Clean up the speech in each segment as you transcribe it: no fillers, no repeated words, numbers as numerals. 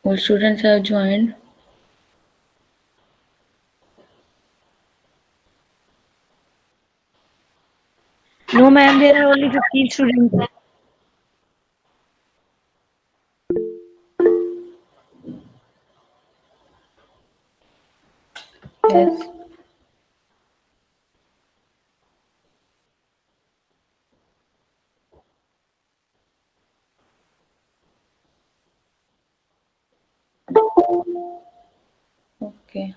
All students have joined. No, ma'am, there are only 15 students. Yes. Okay.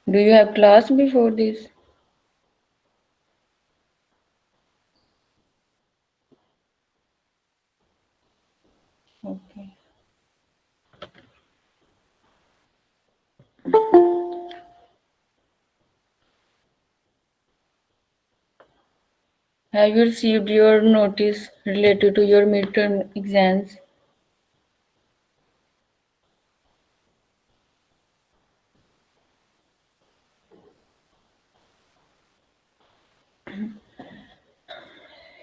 Do you have class before this? Okay. Have you received your notice related to your midterm exams?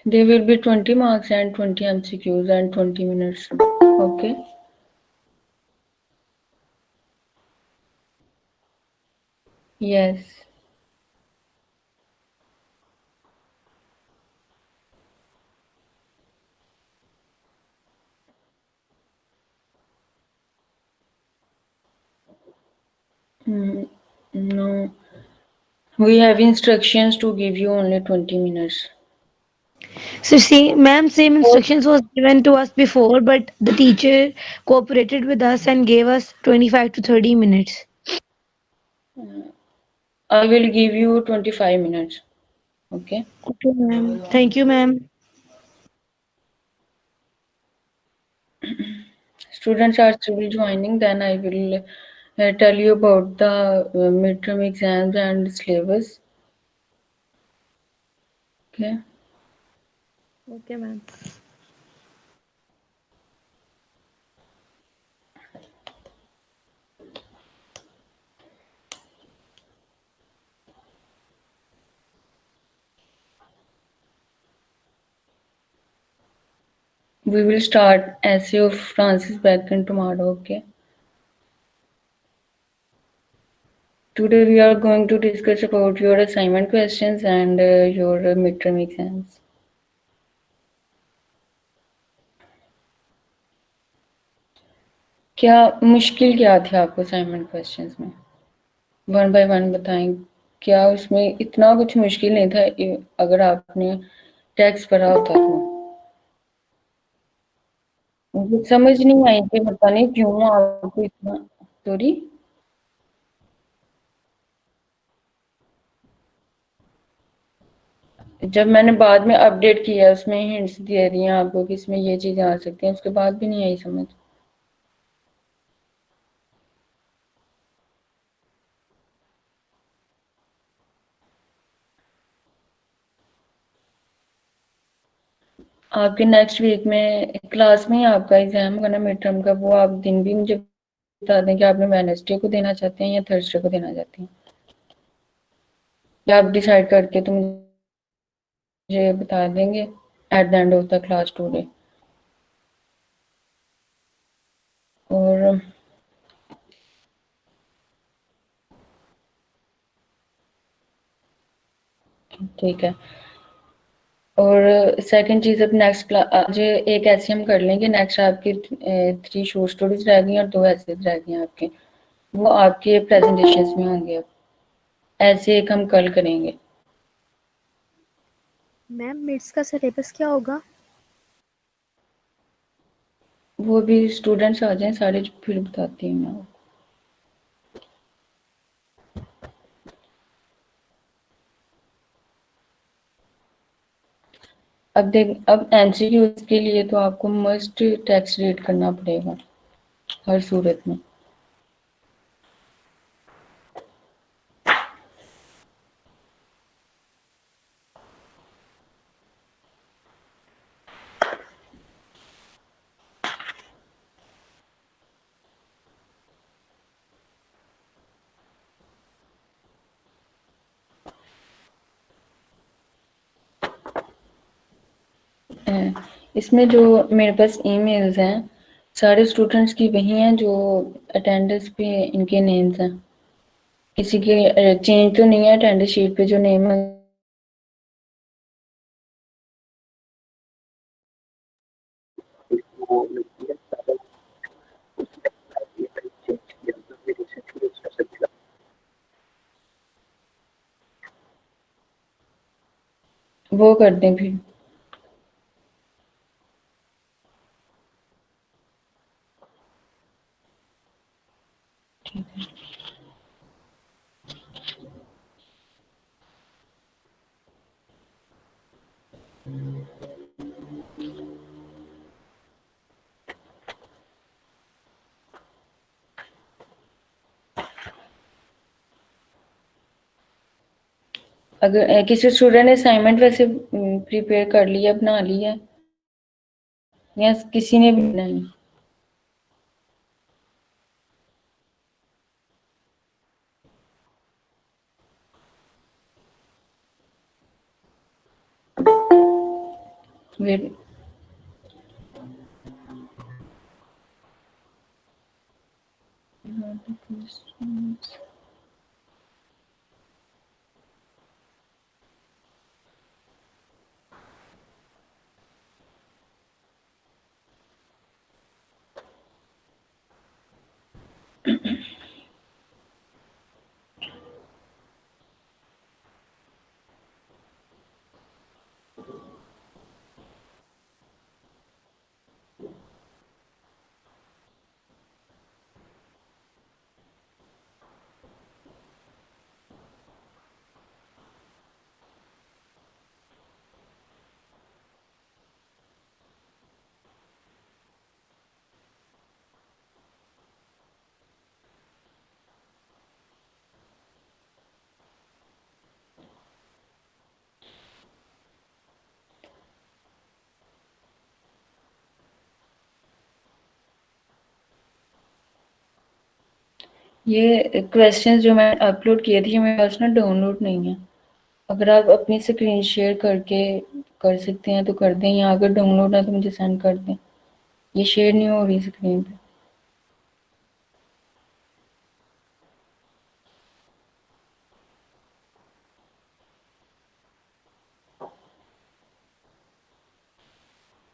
There will be 20 marks and 20 MCQs and 20 minutes. Okay. Yes. Mm, no. We have instructions to give you only 20 minutes. So, see, ma'am, same instructions was given to us before, but the teacher cooperated with us and gave us 25 to 30 minutes. I will give you 25 minutes. Okay. Okay, ma'am. Thank you, ma'am. Students are still joining, then I will tell you about the midterm exams and syllabus. Okay. Okay, ma'am. We will start essay of Francis Bacon tomorrow. Okay. Today we are going to discuss about your assignment questions and your midterm exams. क्या मुश्किल क्या थे आपको assignment questions में? One by one बताएं। क्या उसमें इतना कुछ मुश्किल नहीं था अगर आपने टेक्स्ट पढ़ा होता तो? मुझे समझ नहीं आई कि पता नहीं क्यों आपको इतना। सॉरी। जब मैंने बाद में अपडेट किया उसमें हिंट्स दे दिए आपको कि इसमें ये चीजें आ सकती हैं, उसके बाद भी नहीं आई समझ। आपके नेक्स्ट वीक में क्लास में ही आपका एग्जाम होगा ना मिड टर्म का, वो आप दिन भी मुझे बता दें कि आपने वेडनेसडे को देना चाहते हैं या थर्सडे को देना चाहते हैं, या आप डिसाइड करके तो मुझे बता देंगे at the end of the class today. और ठीक है। और सेकंड चीज़, अब नेक्स्ट क्लास आज एक ऐसे हम कर लेंगे, नेक्स्ट आपकी 3 शॉर्ट स्टोरीज रह गई और 2 ऐसेज रह गए आपके, वो आपके प्रेजेंटेशंस में होंगे। अब ऐसे एक हम कल करेंगे। मैम मिड्स का सिलेबस क्या होगा? वो भी स्टूडेंट्स आ जाएं सारे फिर बताती हूँ मैं। अब एमसीक्यूज के लिए तो आपको मस्ट टेक्स्ट रीड करना पड़ेगा हर सूरत में। इसमें जो मेरे पास ईमेल्स हैं सारे स्टूडेंट्स की वही हैं जो अटेंडेंस पे इनके नेम्स हैं, किसी के चेंज तो नहीं है अटेंडेंस शीट पे जो नेम है। वो कर दें फिर। ठीक है। अगर किसी स्टूडेंट ने असाइनमेंट वैसे प्रिपेयर कर लिया बना लिया या किसी ने भी नहीं? वेट। ये क्वेश्चंस जो मैं अपलोड किए थे मेरे पास ना डाउनलोड नहीं है। अगर आप अपनी स्क्रीन शेयर करके कर सकते हैं तो कर दें, या अगर डाउनलोड है तो मुझे सेंड कर दें। ये शेयर नहीं हो रही स्क्रीन पे।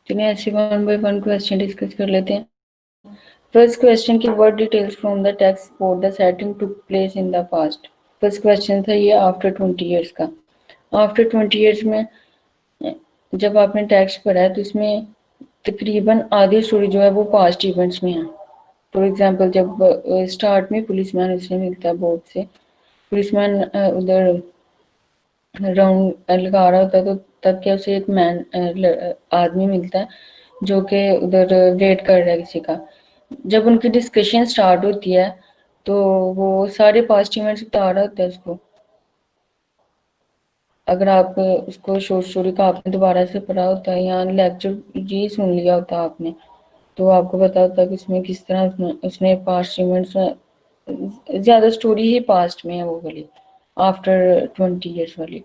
चलिए ऐसे 1 बाय 1 क्वेश्चन डिस्कस कर लेते हैं। फर्स्ट क्वेश्चन की word details from the text for the setting took place in the past. First question था ये आफ्टर 20 इयर्स का। आफ्टर 20 इयर्स में जब आपने टेक्स्ट पढ़ा है तो इसमें तकरीबन आधी स्टोरी जो है वो पास्ट इवेंट्स में है। फॉर एग्जांपल जब स्टार्ट में पुलिसमैन उससे मिलता है बोर्ड से, पुलिसमैन उधर राउंड लगा रहा होता है तो तब क्या उसे एक आदमी मिलता है जो कि उधर वेट कर रहा है किसी का। जब उनकी डिस्कशन स्टार्ट होती है तो वो सारे पास्ट इवेंट्स बता रहा होता है उसको। अगर आप उसको शॉर्ट स्टोरी का आपने दोबारा से पढ़ा होता है या लेक्चर जी सुन लिया होता है आपने, तो आपको पता होता है कि इसमें किस तरह उसने पास्ट इवेंट्स में ज्यादा स्टोरी ही पास्ट में है वो वाली, आफ्टर 20 इयर्स वाली।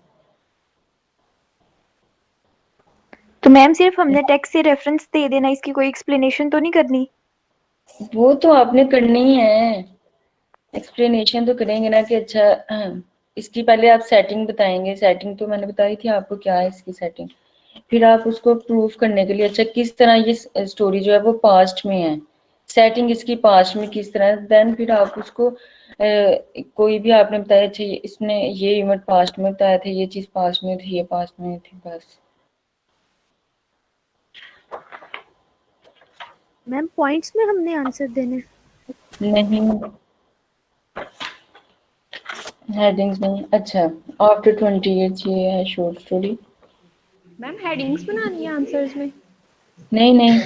तो मैम सिर्फ हमने टेक्स्ट से रेफरेंस दे देना, इसकी कोई एक्सप्लेनेशन तो नहीं करनी? वो तो आपने करनी ही है, एक्सप्लेनेशन तो करेंगे ना कि अच्छा इसकी पहले आप सेटिंग बताएंगे। सेटिंग तो मैंने बताई थी आपको क्या है इसकी सेटिंग। फिर आप उसको प्रूफ करने के लिए अच्छा किस तरह ये स्टोरी जो है वो पास्ट में है, सेटिंग इसकी पास्ट में किस तरह, देन फिर आप उसको कोई भी आपने बताया अच्छा इसने ये इवेंट पास्ट में बताया था, ये चीज पास्ट में थी, ये पास्ट में थी, बस। मैम पॉइंट्स में हमने आंसर देने? नहीं, हेडिंग्स नहीं। अच्छा आफ्टर 20 इयर्स ये है शॉर्ट स्टोरी। मैम हेडिंग्स बनानी है आंसर्स में? नहीं नहीं,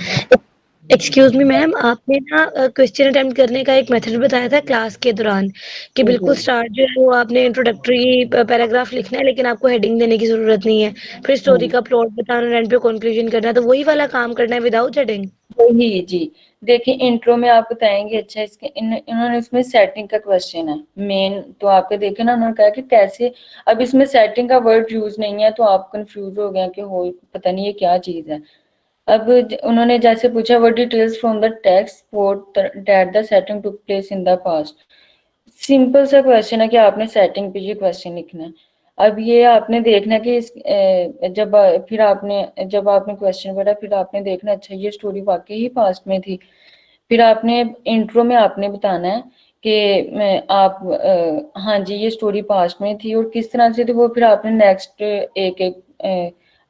एक्सक्यूज मी मैम, आपने ना क्वेश्चन अटेम्प्ट करने का एक मेथड बताया था क्लास के दौरान कि बिल्कुल स्टार्ट जो है वो आपने इंट्रोडक्टरी पैराग्राफ लिखना है लेकिन आपको हेडिंग देने की जरूरत नहीं है, फिर स्टोरी का प्लॉट बताना और एंड पे कंक्लूजन करना है, तो वही वाला काम करना है विदाउट हेडिंग। वही जी। देखिए इंट्रो में आप बताएंगे अच्छा इसके इन्होंने इसमें सेटिंग का क्वेश्चन है मेन, तो आपके देखे ना उन्होंने कहा कि कैसे, अब इसमें सेटिंग का वर्ड यूज नहीं है तो आप कंफ्यूज हो गए कि हो पता नहीं ये क्या चीज है। अब उन्होंने जैसे पूछा what details from the text support that the setting took place in the past. Simple सा क्वेश्चन है कि आपने सेटिंग पे ये क्वेश्चन लिखना है। अब ये आपने देखना कि जब आपने क्वेश्चन पढ़ा फिर आपने देखना अच्छा ये स्टोरी वाकई ही पास्ट में थी। फिर आपने इंट्रो में आपने बताना है कि हाँ जी ये स्टोरी पास्ट में थी और किस तरह से थी वो फिर आपने नेक्स्ट एक एक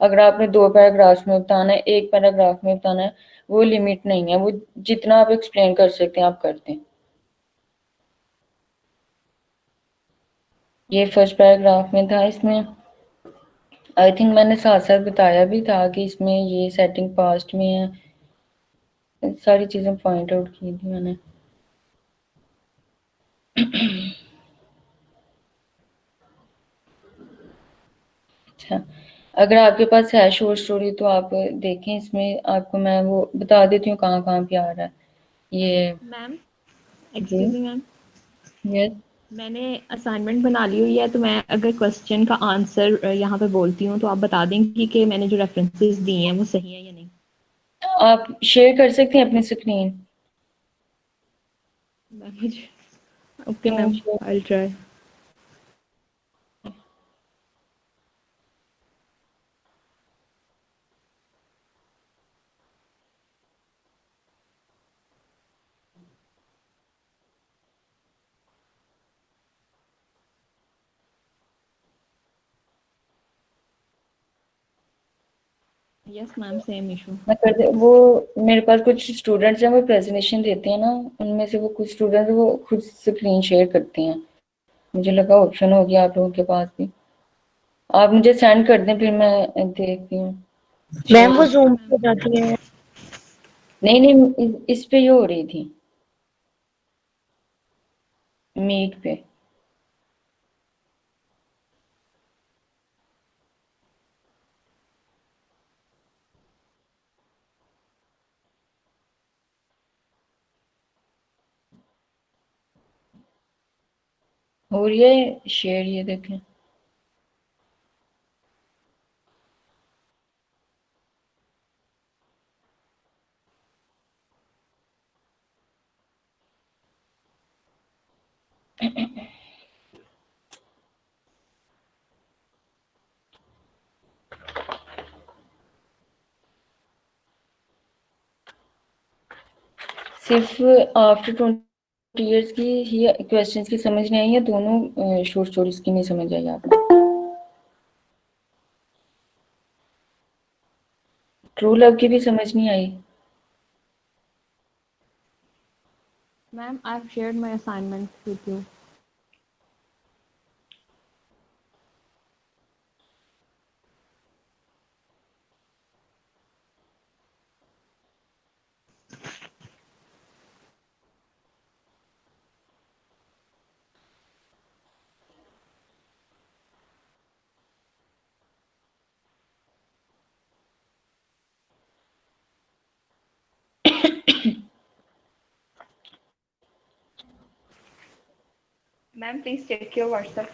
अगर आपने 2 पैराग्राफ में बताना है 1 पैराग्राफ में बताना है वो लिमिट नहीं है, वो जितना आप एक्सप्लेन कर सकते हैं आप कर दें। ये फर्स्ट पैराग्राफ में था। इसमें आई थिंक मैंने साथ साथ बताया भी था कि इसमें ये सेटिंग पास्ट में है, सारी चीजें पॉइंट आउट की थी मैंने। अच्छा, अगर आपके पास है शॉर्ट स्टोरी तो आप देखें, इसमें आपको मैं वो बता देती हूँ कहाँ कहाँ पे आ रहा है ये। मैम जी एक्सक्यूज मी मैम, यस। मैंने असाइनमेंट बना ली हुई है, तो मैं अगर क्वेश्चन का आंसर यहाँ पे बोलती हूँ तो आप बता देंगी कि मैंने जो रेफरेंसेस दिए हैं वो सही है या नहीं। आप शेयर कर सकते हैं अपनी स्क्रीन। मैम मुझे okay ma'am, share. I will try. Yes ma'am, same issue. मैं कर दे वो मेरे पास कुछ स्टूडेंट्स हैं वो प्रेजेंटेशन देते हैं ना, उनमें से वो कुछ स्टूडेंट्स वो खुद स्क्रीन शेयर करते हैं। मुझे लगा ऑप्शन हो गया आप लोगों के पास भी। आप मुझे सेंड कर दें फिर मैं देखती हूँ। मैम वो ओके जूम मैम। पे जाती है। नहीं नहीं इस पे ये हो रही थी मीट पे। हो रही है शेयर, ये देखें। सिर्फ आफ्टर 20 इयर्स की ही क्वेश्चंस की समझ नहीं आई है, दोनों शॉर्ट स्टोरीज की नहीं समझ आई आपको? ट्रू लव की भी समझ नहीं आई? Ma'am I have shared my assignment with you. Ma'am please check your WhatsApp.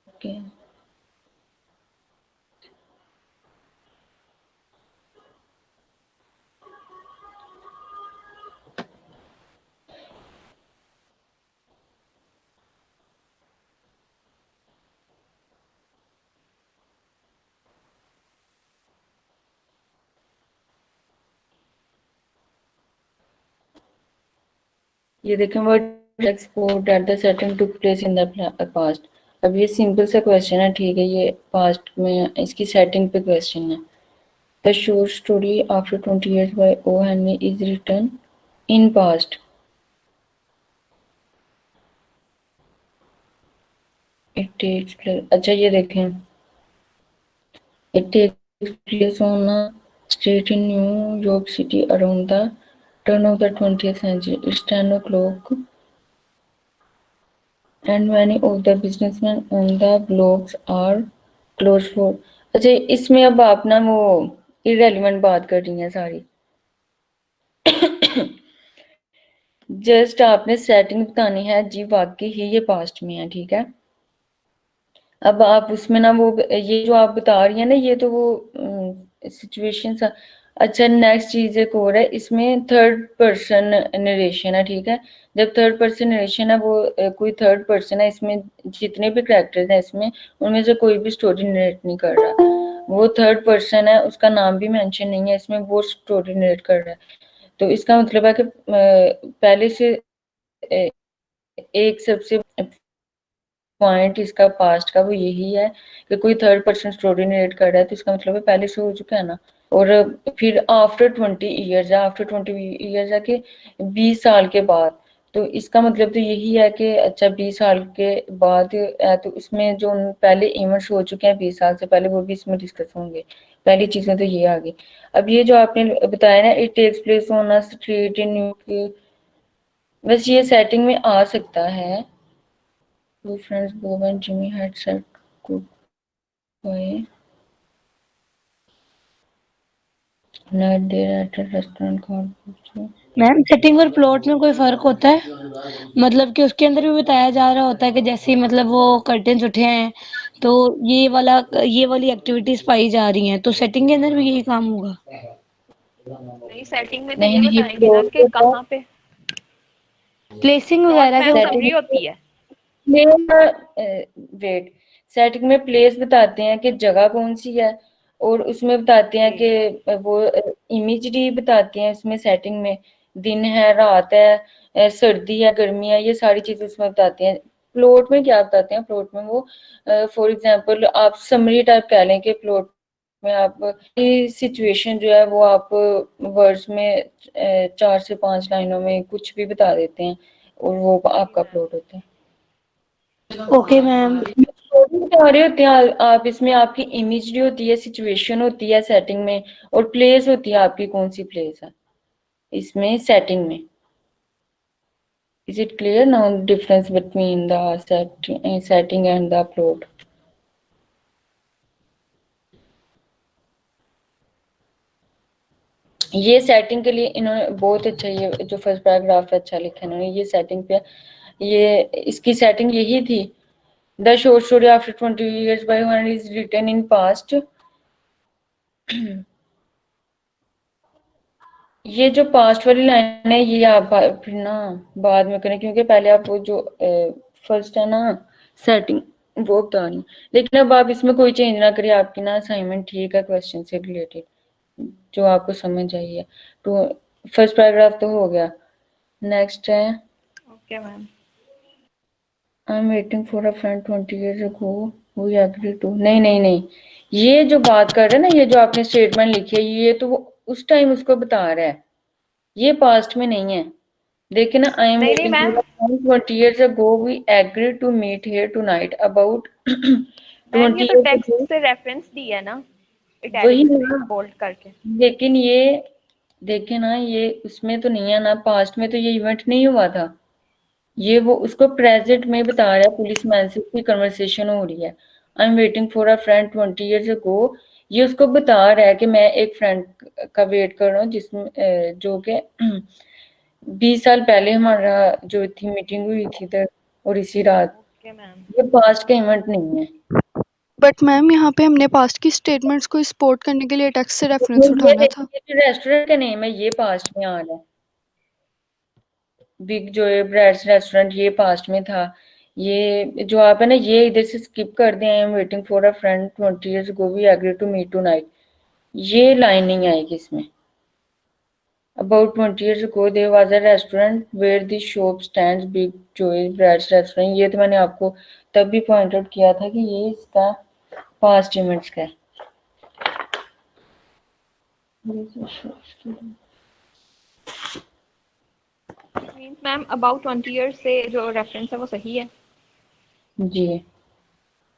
Okay. ये देखें what export at the setting took place in the past. अब ये सिंपल सा क्वेश्चन है, ठीक है, ये पास्ट में इसकी सेटिंग पे क्वेश्चन है। The shore story after 20 years by O. Henry is written in past. It takes place, अच्छा ये देखें, it takes place on a street in New York City around the turn of the 20th century. It's 10 o'clock and many of the businessmen on the blocks are closed for। अच्छा इसमें अब आप ना वो irrelevant बात कर रही हैं सारी। जस्ट आपने सेटिंग बतानी है जी, वाकई ही ये पास्ट में है, ठीक है। अब आप उसमें ना वो ये जो आप बता रही हैं ना, ये तो वो सिचुएशन सा। अच्छा नेक्स्ट चीज एक और है, इसमें थर्ड पर्सन नरेशन है, ठीक है। जब थर्ड पर्सन नरेशन है, वो कोई थर्ड पर्सन है, इसमें जितने भी कैरेक्टर्स हैं इसमें, उनमें से कोई भी स्टोरी नरेट नहीं कर रहा, वो थर्ड पर्सन है, उसका नाम भी मेंशन नहीं है इसमें, वो स्टोरी नरेट कर रहा है। तो इसका मतलब है कि पहले से एक सबसे पॉइंट इसका पास्ट का वो यही है कि कोई थर्ड पर्सन स्टोरी नरेट कर रहा है, तो इसका मतलब है पहले से हो चुका है ना। और फिर आफ्टर 20 ईयर्स है, आफ्टर 20 ईयर्स है कि 20 साल के बाद, तो इसका मतलब तो यही है कि अच्छा 20 साल के बाद है, तो इसमें जो पहले इवेंट्स हो चुके हैं 20 साल से पहले, वो भी इसमें डिस्कस होंगे। पहली चीजें तो ये आ गई। अब ये जो आपने बताया ना, it takes place on a street in New York, बस ये सेटिंग में आ सकता है। Two friends, Bob and Jimmy, had said goodbye. Night there at a restaurant called Bistro. Ma'am setting और प्लॉट में कोई फर्क होता है? मतलब कि उसके अंदर भी बताया जा रहा होता है कि जैसे मतलब वो कर्टेन्स उठे हैं तो ये वाली एक्टिविटीज पाई जा रही हैं, तो सेटिंग के अंदर भी यही काम होगा? नहीं, सेटिंग में तो नहीं ये नहीं, बताएंगे ना प्लॉट कि होता है कहाँ पे प्लेसिंग प्लॉट वगैरह में के समरी सेटिंग होती है। वेट, सेटिंग में प्लेस बताते हैं कि जगह कौन सी है, और उसमें बताते हैं कि वो इमेजरी बताते हैं इसमें सेटिंग में, दिन है रात है सर्दी है गर्मी है, ये सारी चीजें उसमें बताते हैं। प्लॉट में क्या बताते हैं, प्लॉट में वो फॉर एग्जांपल आप समरी टाइप कह लें कि प्लॉट में आप सिचुएशन जो है वो आप वर्ड्स में 4 से 5 लाइनों में कुछ भी बता देते हैं, और वो आपका प्लॉट होता है। Okay ma'am. स्टोरी बता रहे होते हैं आप, इसमें आपकी इमेजरी होती है, सिचुएशन होती है सेटिंग में, और प्लेस होती है आपकी कौन सी प्लेस है इसमें सेटिंग में। Is it clear now difference between the setting and the plot? ये सेटिंग के लिए इन्होंने बहुत अच्छा, ये जो फर्स्ट पैराग्राफ है अच्छा लिखा इन्होंने, ये सेटिंग पे, ये इसकी सेटिंग यही थी। The short story after 20 years by one is written in past। ये जो पास्ट वाली लाइन है ये आप फिर ना बाद में करें, क्योंकि पहले आप वो जो फर्स्ट है ना सेटिंग वो बता रही, लेकिन अब आप इसमें कोई चेंज ना करिए, आपकी ना असाइनमेंट ठीक है क्वेश्चन से रिलेटेड जो आपको समझ आई है। तो फर्स्ट पैराग्राफ तो हो गया, नेक्स्ट है okay ma'am. I am waiting for a friend 20 years ago who agreed to। नहीं नहीं नहीं, ये जो बात कर रहे हैं ना, ये जो आपने स्टेटमेंट लिखी है, ये तो वो उस टाइम उसको बता रहा है, ये पास्ट में नहीं है। देखिए ना, आई एम नहीं नहीं waiting ma'am, for 20 years ago we agreed to meet here tonight about ma'am ये 20 तो years टेक्स्ट ago। से रेफरेंस दी है ना, वही इटैलिक्स में ना, बोल्ड करके। लेकिन ये देखे ना, ये उसमें तो नहीं है ना, पास्ट में तो ये इवेंट नहीं हुआ था, ये वो उसको प्रेजेंट में बता रहा है, पुलिस मैन से उसकी कन्वर्सेशन हो रही है। I am waiting for a friend 20 years ago, ये उसको बता रहा है कि मैं एक फ्रेंड का वेट कर रहा हूँ, जिसमें जो कि 20 साल पहले हमारा जो थी मीटिंग हुई थी तो, और इसी रात, ओके मैम। ये पास्ट का इवेंट नहीं है। बट मैम यहाँ पे हमने पास्ट की स्टेटमेंट्स को सपोर्ट करने के लिए टेक्स्ट से रेफरेंस ये उठाना था। रेस्टोरेंट का नेम है, ये पास्ट में आ रहा है, बिग जो ब्रेड्स रेस्टोरेंट, ये पास्ट में था। ये जो आप है ना, ये इधर से स्किप कर दें, I am waiting for a friend 20 years ago we agreed to meet tonight, ये लाइन नहीं आएगी इसमें। About 20 years ago there was a restaurant where the shop stands Big Joy Bread's restaurant. ये तो मैंने आपको तब भी पॉइंट आउट किया था कि ये इसका पास्ट इवेंट्स का है. मींस मैम अबाउट 20 इयर्स से जो रेफरेंस है वो सही है. जी.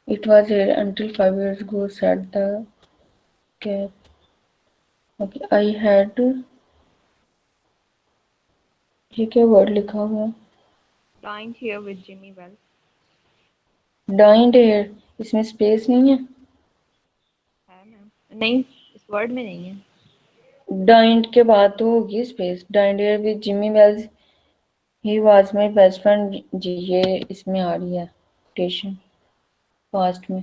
It was here until 5 years ago, said the cat. Okay, I had. ये क्या वर्ड लिखा हुआ है? Dined here with Jimmy Wells. Dined here. इसमें स्पेस नहीं है. है मैम. नहीं, इस वर्ड में नहीं है. Dined के बाद तो होगी space. Dined here with Jimmy Wells. He was my best friend. जी ये इसमें आ रही है स्टेशन पास्ट में.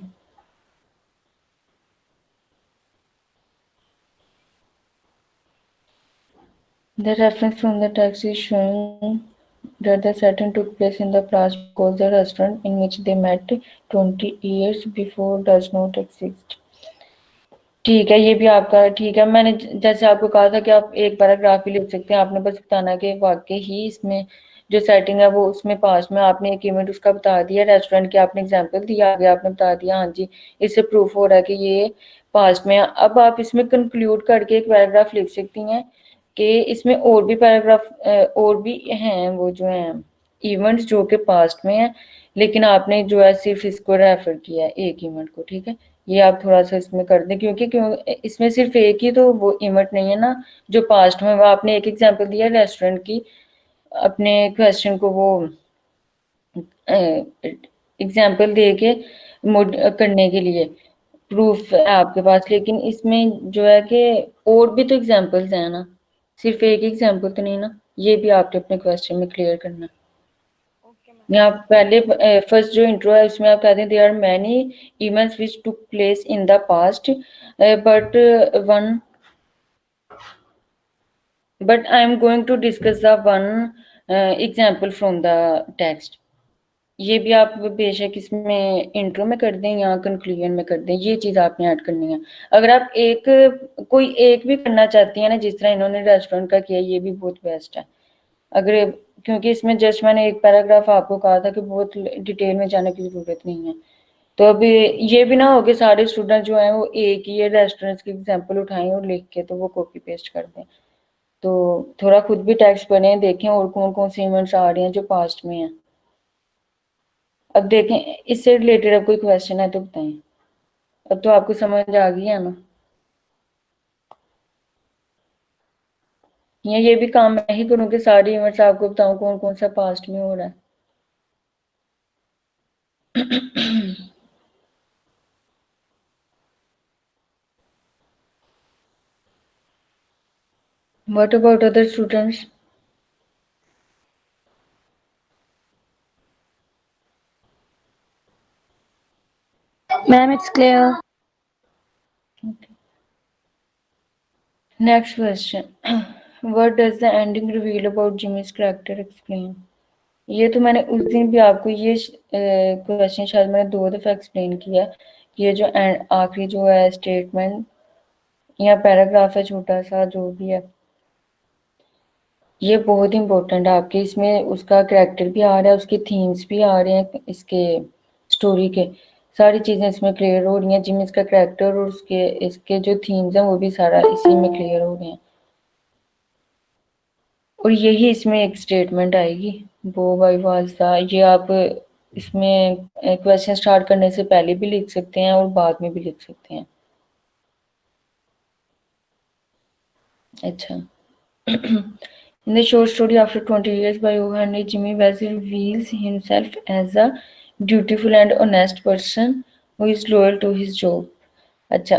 The reference from the text is showing that the setting took place in the past because the restaurant in which they met 20 years before does not exist. ठीक है, ये भी आपका ठीक है. मैंने जैसे आपको कहा था कि आप एक पैराग्राफ भी लिख सकते हैं. आपने बस बताना कि वाकई ही इसमें जो सेटिंग है वो उसमें पास्ट में आपने एक इवेंट उसका बता दिया, रेस्टोरेंट की आपने एग्जांपल दिया, आगे आपने बता दिया. हाँ जी, इससे प्रूफ हो रहा है कि ये पास्ट में. अब आप इसमें कंक्लूड करके एक पैराग्राफ लिख सकती हैं कि इसमें और भी पैराग्राफ और भी हैं वो जो हैं इवेंट्स जो कि पास्ट में है, लेकिन आपने जो है सिर्फ इसको रेफर किया है एक इवेंट को. ठीक है, ये आप थोड़ा सा इसमें कर दें क्योंकि इसमें सिर्फ एक ही तो वो इवेंट नहीं है ना जो पास्ट में. वो आपने एक एग्जांपल दिया रेस्टोरेंट की अपने क्वेश्चन को वो एग्जांपल दे के करने के लिए प्रूफ है आपके पास, लेकिन इसमें जो है कि और भी तो एग्जांपल्स हैं ना, सिर्फ एक एग्जांपल तो नहीं ना. ये भी आपने अपने क्वेश्चन में क्लियर करना. यहाँ पहले फर्स्ट जो इंट्रो है उसमें आप कहते हैं there are many events which took place in the past but I am going to discuss the one example from the text. ये भी आप बेशक इसमें इंट्रो में कर दें या कंक्लूजन में कर दें, ये चीज़ आपने ऐड करनी है. अगर आप कोई एक भी करना चाहती हैं ना जिस तरह इन्होंने रेस्टोरेंट का किया, ये भी बहुत बेस्ट है. अगर क्योंकि इसमें जस्ट मैंने एक पैराग्राफ आपको कहा था कि बहुत डिटेल में जाने की ज़रूरत नहीं है. तो अभी ये भी ना हो कि सारे स्टूडेंट जो हैं वो एक ही रेस्टोरेंट्स की एग्जांपल उठाएं और लिख के तो वो कॉपी पेस्ट कर दें. तो थोड़ा खुद भी टेक्स्ट पढ़ें, देखें और कौन कौन से इवेंट्स आ रहे हैं जो पास्ट में हैं. अब देखें इससे रिलेटेड अब कोई क्वेश्चन है तो बताएं. अब तो आपको समझ आ गई है ना. ये भी काम मैं ही करूँ कि सारे इवेंट्स आपको बताऊं कौन कौन सा पास्ट में हो रहा है. What about other students? Ma'am, it's clear. Okay. Next question. What does the ending reveal about Jimmy's character? Explain. ये तो मैंने उस दिन भी आपको ये क्वेश्चन शायद मैंने 2 दफ़ा एक्सप्लेन किया. ये जो आखिरी जो है स्टेटमेंट या पैराग्राफ है छोटा सा जो भी है, ये बहुत इंपॉर्टेंट है आपके. इसमें उसका कैरेक्टर भी आ रहा है, उसके थीम्स भी आ रहे हैं, इसके स्टोरी के सारी चीज़ें इसमें क्लियर हो रही हैं. जिम इसका कैरेक्टर और उसके इसके जो थीम्स हैं वो भी सारा इसी में क्लियर हो रहे हैं. और यही इसमें एक स्टेटमेंट आएगी वो बाई वास्ता. ये आप इसमें क्वेश्चन स्टार्ट करने से पहले भी लिख सकते हैं और बाद में भी लिख सकते हैं. अच्छा. In the short story After 20 Years by O. Henry, Jimmy Wells reveals himself as a dutiful and honest person who is loyal to his job. अच्छा.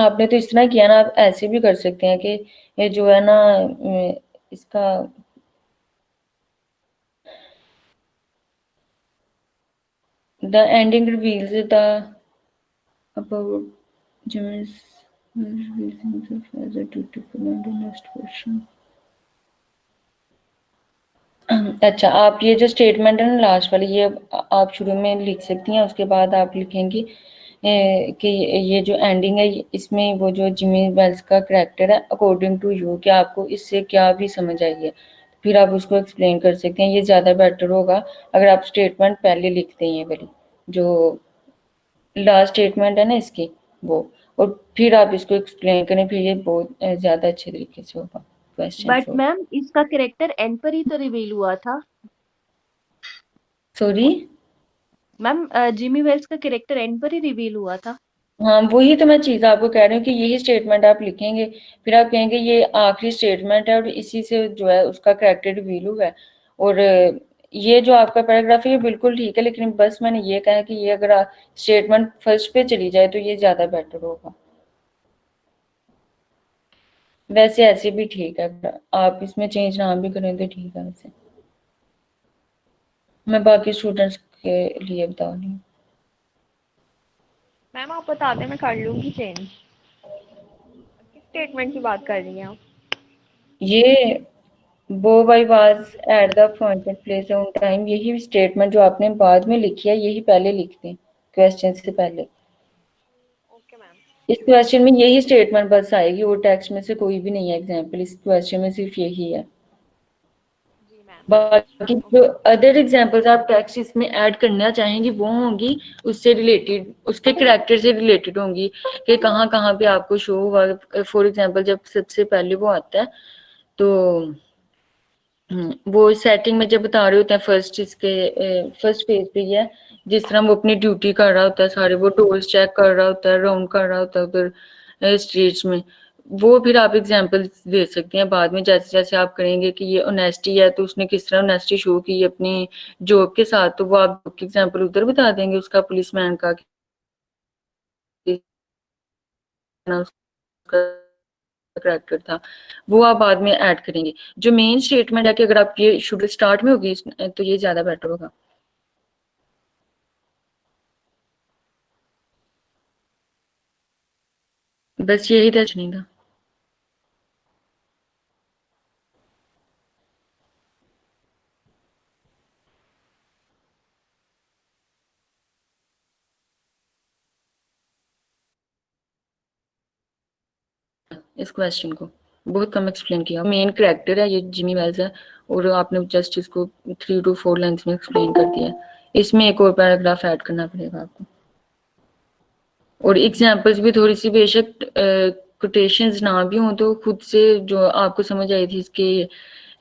आपने तो इस तरह किया ना, आप ऐसे भी कर सकते हैं कि ये जो है ना इसका the ending reveals the about Jimmy's reveals himself as a dutiful and honest person. अच्छा, आप ये जो स्टेटमेंट है ना लास्ट वाली, ये आप शुरू में लिख सकती हैं. उसके बाद आप लिखेंगी कि ये जो एंडिंग है इसमें वो जो जिमी वेल्स का करैक्टर है अकॉर्डिंग टू यू, कि आपको इससे क्या भी समझ आई है, फिर आप उसको एक्सप्लेन कर सकते हैं। ये ज़्यादा बेटर होगा अगर आप स्टेटमेंट पहले लिखते हैं, ये वाली जो लास्ट स्टेटमेंट है ना इसकी वो, और फिर आप इसको एक्सप्लेन करें, फिर ये बहुत ज़्यादा अच्छे तरीके से होगा क्वेश्चन। बट मैम इसका कैरेक्टर एंड पर ही तो रिवील हुआ था। सॉरी मैम जिमी वेल्स का कैरेक्टर एंड पर ही रिवील हुआ था। हाँ, वही तो मैं चीज़ आपको कह रही हूँ कि यही स्टेटमेंट आप लिखेंगे, फिर आप कहेंगे ये आखिरी स्टेटमेंट है और इसी से जो है उसका कैरेक्टर रिवील हुआ है। और ये जो आपका पैराग्राफ है ये बिल्कुल ठीक है, लेकिन बस मैंने ये कहा कि ये अगर स्टेटमेंट फर्स्ट पे चली जाए तो ये ज़्यादा बेटर होगा। वैसे ऐसे भी ठीक है, अगर आप इसमें चेंज ना भी करें तो ठीक है। वैसे मैं बाकी स्टूडेंट्स के लिए बता रही हूँ। मैम आप बता दें, मैं कर लूंगी चेंज। किस स्टेटमेंट की बात कर रही हैं आप? ये Bob I was at the appointed place on time, यही स्टेटमेंट जो आपने बाद में लिखी है यही पहले लिखते हैं क्वेश्चन से पहले। Okay ma'am. इस क्वेश्चन में यही स्टेटमेंट बस आएगी और टेक्स्ट में से कोई भी नहीं है एग्जाम्पल, इस क्वेश्चन में सिर्फ यही है। जी मैम। बाकी जो अदर एग्जाम्पल्स आप टेक्स्ट इसमें ऐड करना चाहेंगी वो होंगी उससे रिलेटेड, उसके करैक्टर से रिलेटेड होंगी कि कहाँ कहाँ पे आपको शो हुआ। फॉर एग्जाम्पल जब सबसे पहले वो आता है तो वो सेटिंग में जब बता रहे होते हैं फर्स्ट इसके फर्स्ट पेज पे ये जिस तरह वो अपनी ड्यूटी कर रहा होता है, सारे वो डोर्स चेक कर रहा होता है, राउंड कर रहा होता है उधर स्ट्रीट्स में, वो फिर आप एग्जांपल दे सकते हैं बाद में। जैसे जैसे आप करेंगे कि ये ऑनेस्टी है तो उसने किस तरह ऑनेस्टी शो की अपनी जॉब के साथ, तो वो आप एग्जांपल उधर बता देंगे उसका पुलिसमैन का करैक्टर था, वो आप बाद में ऐड करेंगे। जो मेन स्टेटमेंट है कि अगर आप ये शुड स्टार्ट में होगी तो ये ज्यादा बेटर होगा। बस यही था, नहीं था। इस क्वेश्चन को बहुत कम एक्सप्लेन किया। मेन कैरेक्टर है ये जिमी वेल्स है और आपने जस्ट इसको 3 to 4 लाइन्स में एक्सप्लेन कर दिया है। इसमें एक और पैराग्राफ ऐड करना पड़ेगा आपको, और एग्जांपल्स भी थोड़ी सी बेशक कोटेशंस ना भी हो तो खुद से जो आपको समझ आई थी इसके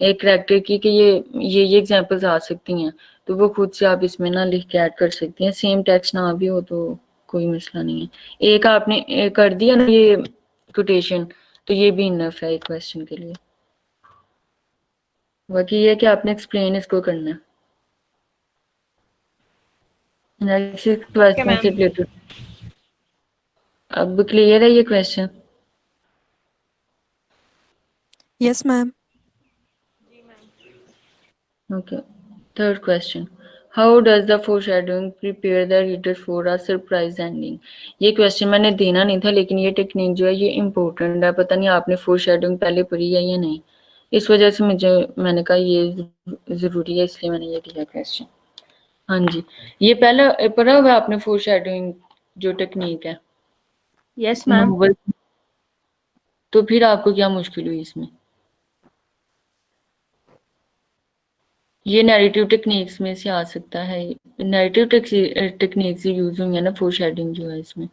एक कैरेक्टर की कि ये एग्जांपल्स आ सकती हैं, तो वो खुद से आप इसमें ना लिख के ऐड कर सकती हैं। सेम टेक्स्ट ना भी हो तो कोई मसला नहीं है। एक आपने कर दिया ना ये कोटेशन, तो ये भी इनफ है एक क्वेश्चन के लिए। बाकी ये कि आपने एक्सप्लेन इसको करना है नेक्स्ट क्वेश्चन से रिलेटेड। अब क्लियर है ये question? Yes ma'am. Okay. Third question. How does the foreshadowing prepare the reader for a surprise ending? ये क्वेश्चन मैंने देना नहीं था लेकिन ये टेक्निक जो है ये इम्पोर्टेंट है। पता नहीं आपने फोरशैडोइंग पहले पढ़ी है या नहीं, इस वजह से मैंने कहा ये जरूरी है, इसलिए मैंने ये दिया क्वेश्चन। हाँ जी, ये पहला पढ़ा हुआ आपने फोरशैडोइंग जो टेक्निक है? Yes ma'am. तो फिर आपको क्या मुश्किल हुई इसमें? ये नैरेटिव टेक्निक्स में से आ सकता है, नैरेटिव टेक्निक्स यूज हुई है ना फोरशैडोइंग जो है इसमें।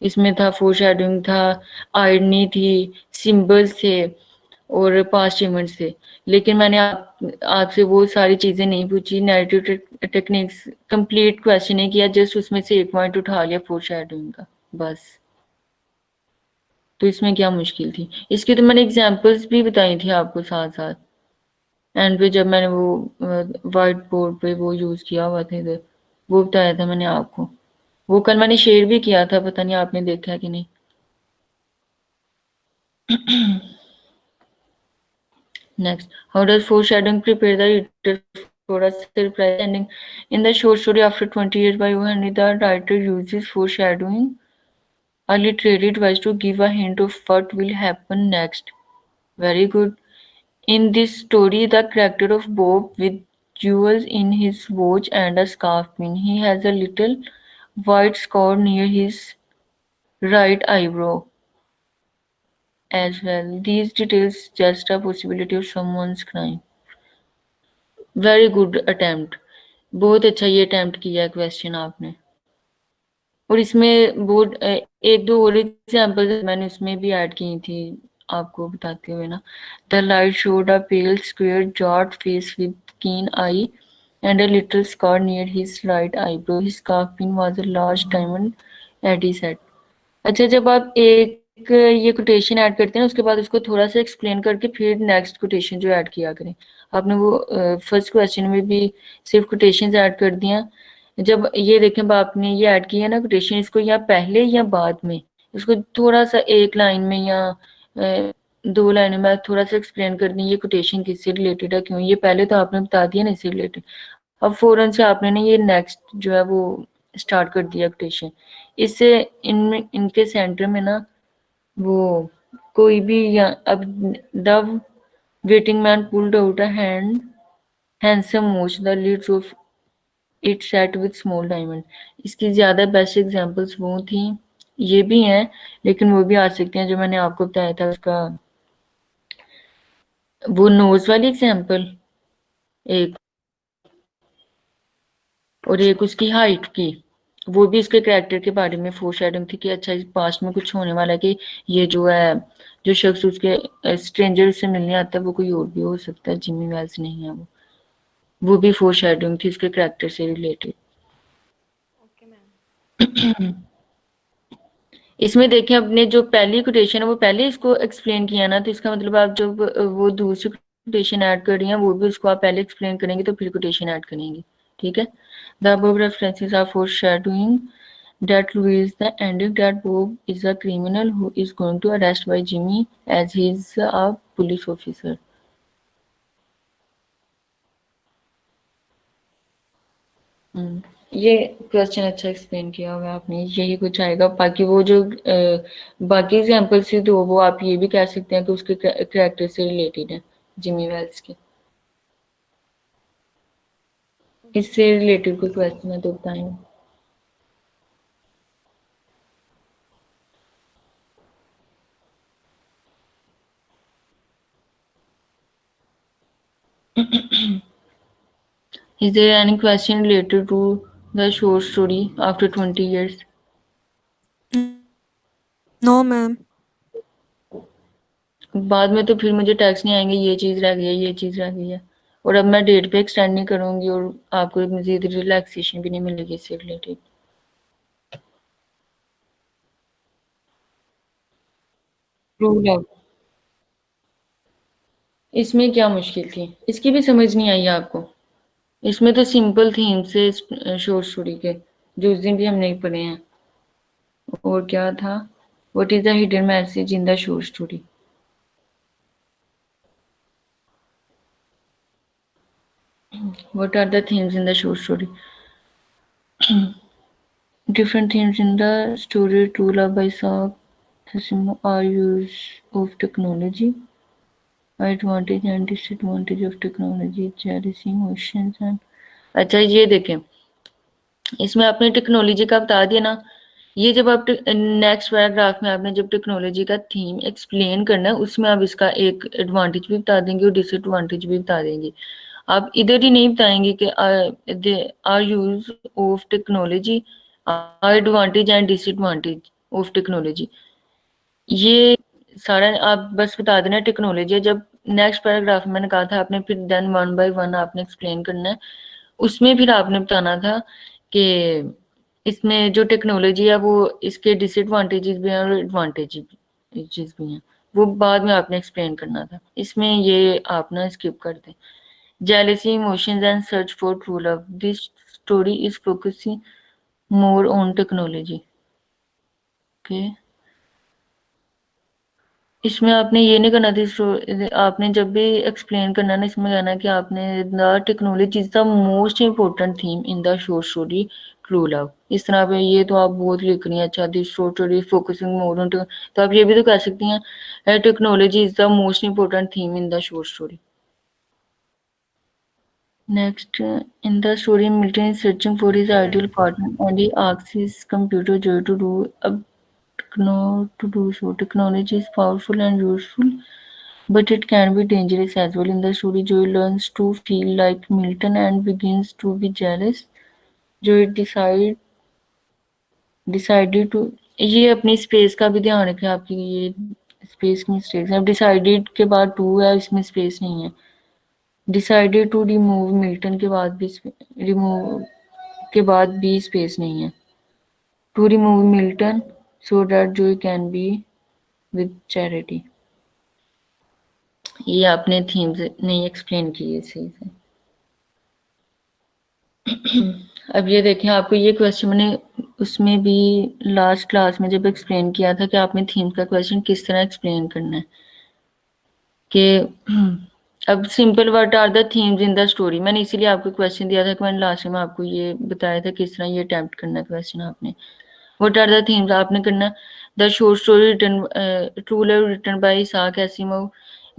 इसमें था फोरशैडोइंग था, आयरनी थी, सिंबल्स थे और पास्ट इवेंट्स थे। लेकिन मैंने आपसे वो सारी चीजें नहीं पूछी। नैरेटिव टेक्निक्स कंप्लीट क्वेश्चन नहीं किया, जस्ट उसमें से एक पॉइंट उठा लिया फोरशैडोइंग का बस। तो इसमें क्या मुश्किल थी? इसकी तो मैंने एग्जांपल्स भी बताई थी आपको साथ साथ एंड पे, जब मैंने वो व्हाइट बोर्ड पे वो यूज किया हुआ था इधर, वो बताया था मैंने आपको। वो कल मैंने शेयर भी किया था, पता नहीं आपने देखा है कि नहीं। Next, how does foreshadowing prepare the reader for a surprise ending? In the short story After 20 Years by O. Henry, the writer uses foreshadowing, a literary device, to give a hint of what will happen next. Very good. In this story, the character of Bob, with jewels in his watch and a scarf pin, he has a little white scar near his right eyebrow as well. These details suggest a possibility of someone's crime. Very good attempt. बहुत अच्छा ये attempt किया है question आपने। और इसमें बहुत एक दो और एग्जाम्पल मैंने उसमें भी ऐड की थी आपको बताते हुए ना। The light showed a pale square jawed face with keen eye and a little scar near his right eyebrow. His scarf pin was a large diamond, Eddie said. अच्छा, जब आप एक ये कोटेशन ऐड करते हैं उसके बाद उसको थोड़ा सा एक्सप्लेन करके फिर नेक्स्ट कोटेशन जो ऐड किया करें। आपने वो फर्स्ट क्वेश्चन में भी सिर्फ कोटेशन ऐड कर दिया। जब ये देखें आपने ये ऐड किया ना कोटेशन, इसको या पहले या बाद में इसको थोड़ा सा एक लाइन में या दो लाइनों में थोड़ा सा एक्सप्लेन कर दें ये कोटेशन किससे रिलेटेड है, क्यों। ये पहले तो आपने बता दिया ना इससे रिलेटेड, अब फौरन से आपने ना ये नेक्स्ट जो है वो स्टार्ट कर दिया कोटेशन। इससे इनके सेंटर में ना वो कोई भी या अब the waiting man pulled out a handsome watch the lids of it set with small diamond. इसकी ज्यादा बेस्ट एग्जांपल्स वो थी, ये भी हैं लेकिन वो भी आ सकते हैं जो मैंने आपको बताया था उसका वो नोज वाली एग्जांपल एक, और एक उसकी हाइट की, वो भी इसके कैरेक्टर के बारे में फोरशैडोइंग थी कि अच्छा इस पास्ट में कुछ होने वाला है कि ये जो है जो शख्स उसके स्ट्रेंजर से मिलने आता है वो कोई और भी हो सकता है, जिमी वेल्स नहीं है वो भी फोरशैडोइंग थी इसके कैरेक्टर से रिलेटेड। इसमें देखें अपने जो पहली कोटेशन है वो पहले इसको एक्सप्लेन किया ना, तो इसका मतलब आप जब वो दूसरी कोटेशन ऐड कर रही हैं वो भी उसको आप पहले एक्सप्लेन करेंगे तो फिर कोटेशन ऐड करेंगे, ठीक है। The above references are foreshadowing that reveals the ending that Bob is a criminal who is going to arrest by Jimmy as he is a police officer. ये क्वेश्चन अच्छा explain किया हुआ आपने, यही कुछ आएगा। बाकी वो जो बाकी एग्जांपल्स थी तो वो आप ये भी कह सकते हैं कि उसके कैरेक्टर से रिलेटेड है जिमी वेल्स के, इससे रिलेटेड कोई क्वेश्चन है तो बताएं। Is there any question related to the short story after 20 years? No, ma'am. बाद में तो फिर मुझे टैक्स नहीं आएंगे, ये चीज़ रह गई है, ये चीज़ रह गई है, और अब मैं डेट पे एक्सटेंड नहीं करूँगी और आपको मज़ीद रिलैक्सेशन भी नहीं मिलेगी इससे रिलेटेड। रूल आउट, इसमें क्या मुश्किल थी, इसकी भी समझ नहीं आई आपको। इसमें तो सिंपल थीम से शॉर्ट स्टोरी के जो उस दिन भी हम नहीं पढ़े हैं। और क्या था, what is the hidden message in the short story. What are the themes in the short story? Different themes in the story True Love by Isaac Asimov are use of technology, advantage and disadvantage of technology, jealousy, emotions and अच्छा ये देखें, इसमें आपने technology का बता दिया ना। ये जब आप नेक्स्ट पैराग्राफ में आपने जब टेक्नोलॉजी का थीम एक्सप्लेन करना है उसमें आप इसका एक एडवांटेज भी बता देंगे और डिसएडवांटेज भी बता देंगे। आप इधर ही नहीं बताएंगे कि are use of technology, are advantage and disadvantage of technology, ये सारा आप बस बता देना टेक्नोलॉजी। जब नेक्स्ट पैराग्राफ में मैंने कहा था आपने फिर देन वन बाय वन आपने एक्सप्लेन करना है, उसमें फिर आपने बताना था कि इसमें जो टेक्नोलॉजी है वो इसके डिसएडवांटेजेस भी हैं और एडवांटेजेस भी हैं, वो बाद में आपने एक्सप्लेन करना था। इसमें ये आप ना स्किप कर दें। Jealousy, emotions and search for true love. This story is focusing more on technology. Okay. इसमें आपने ये नहीं करना थी, आपने जब भी एक्सप्लेन करना ना इसमें कहना कि आपने the technology is the most important theme in the short story true love. इस तरह पे ये तो आप बहुत लिख रही हैं। अच्छा, this short story focusing more on, तो आप ये भी तो कह सकती हैं technology is the most important theme in the short story. Next, in the story, Milton is searching for his ideal partner, and he asks his computer Joy to do so. Technology is powerful and useful, but it can be dangerous as well. In the story, Joy learns to feel like Milton and begins to be jealous. Joy decided to ये अपनी space का भी ध्यान रखें, आपकी ये space की mistakes है। अब डिसाइडेड के बाद टू है, इसमें स्पेस नहीं है। डिसाइडेड टू रिमूव मिल्टन के बाद भी रिमूव के बाद भी स्पेस नहीं है। To remove Milton so that Joy can be with Charity. ये आपने थीम्स नहीं एक्सप्लेन किए सही से। अब ये देखें, आपको ये क्वेश्चन मैंने उसमें भी लास्ट क्लास में जब एक्सप्लेन किया था कि आपने थीम का क्वेश्चन किस तरह एक्सप्लेन करना है कि अब simple what are the themes in the story. मैंने इसीलिए आपको क्वेश्चन दिया था कि मैंने लास्ट में आपको ये बताया था किस तरह ये अटेम्प्ट करना है क्वेश्चन आपने। व्हाट आर द थीम्स आपने करना, the short story written true love written by Isaac Asimov.